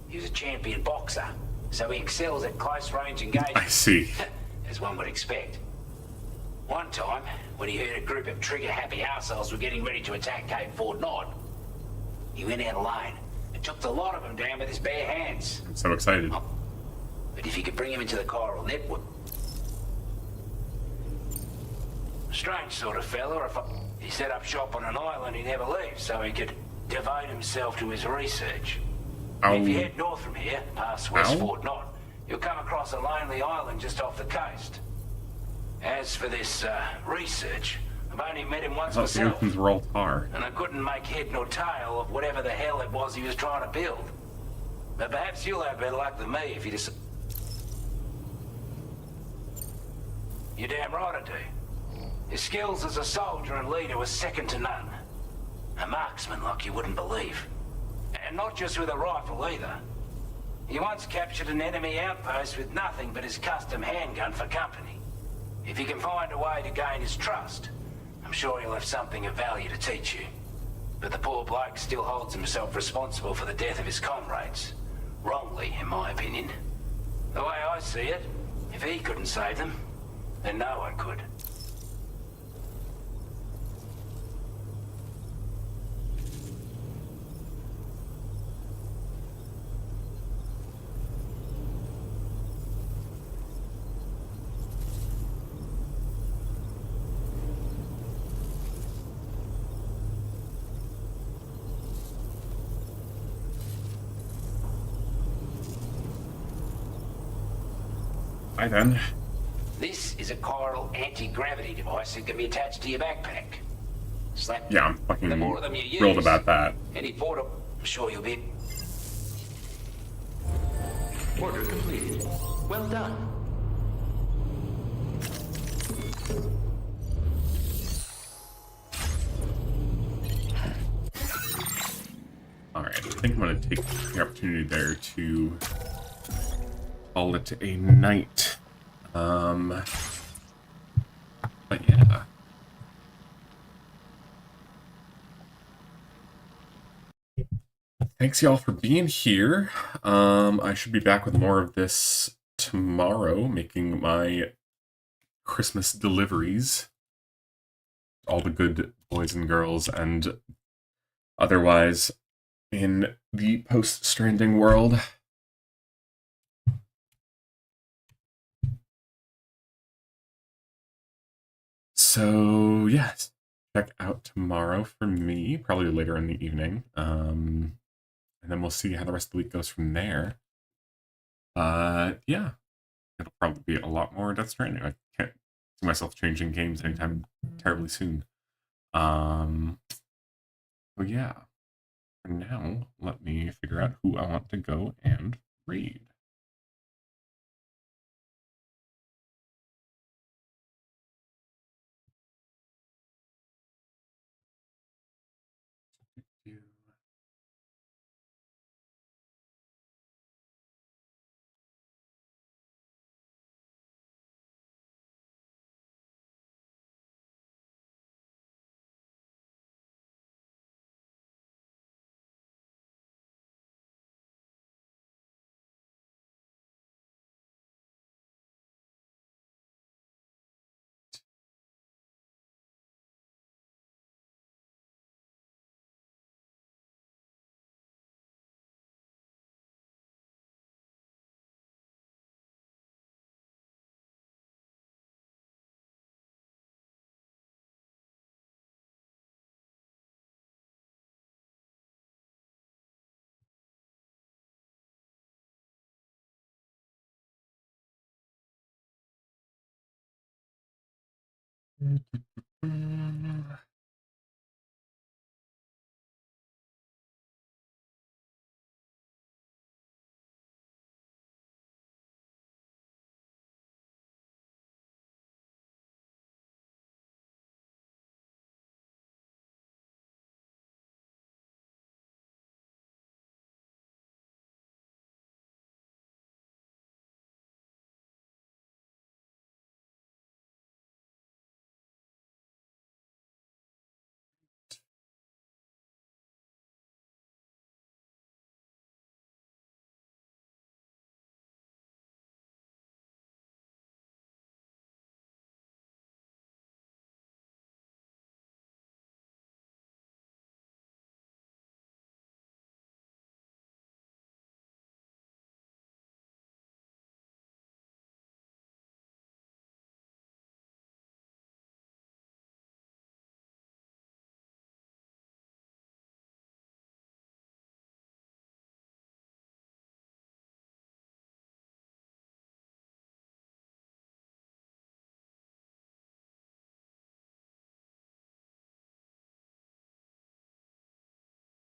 he was a champion boxer, so he excels at close-range engagement. I see. As one would expect. One time, when he heard a group of trigger-happy arseholes were getting ready to attack Cape Fort Knot, he went out alone and took the lot of them down with his bare hands. I'm so excited. But if he could bring him into the chiral network... Strange sort of fella. If he set up shop on an island he never leaves, so he could devote himself to his research. If you head north from here, past West Fort Knot, you'll come across a lonely island just off the coast. As for this research, I've only met him once I thought the myself, oceans were all tar. and I couldn't make head nor tail of whatever the hell it was he was trying to build. But perhaps you'll have better luck than me if you just... You're damn right I do. His skills as a soldier and leader were second to none. A marksman like you wouldn't believe. And not just with a rifle either. He once captured an enemy outpost with nothing but his custom handgun for company. If you can find a way to gain his trust, I'm sure he'll have something of value to teach you. But the poor bloke still holds himself responsible for the death of his comrades. Wrongly, in my opinion. The way I see it, if he couldn't save them, then no one could. Bye then. This is a chiral anti-gravity device that can be attached to your backpack. Slap. Yeah, I'm fucking the more of them you thrilled use, about that. any portal, I'm sure you'll be... Order completed. Well done. Alright, I think I'm going to take the opportunity there to call it a night. But yeah. Thanks y'all for being here. I should be back with more of this tomorrow, making my Christmas deliveries. All the good boys and girls and otherwise in the post-Stranding world. So, yes, check out tomorrow for me, probably later in the evening. And then we'll see how the rest of the week goes from there. Yeah, it'll probably be a lot more Death Stranding. I can't see myself changing games anytime terribly soon. So yeah, for now, let me figure out who I want to go and raid.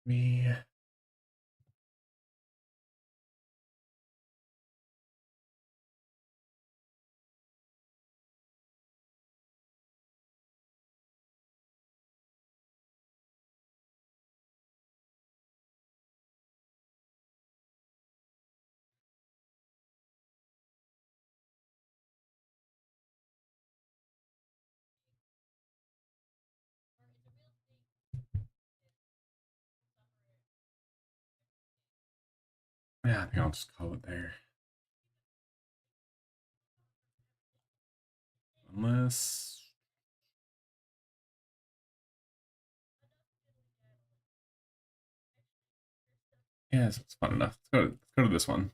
Me. Yeah, I think I'll just call it there. Unless... Yeah, it's fun enough. Let's go to this one.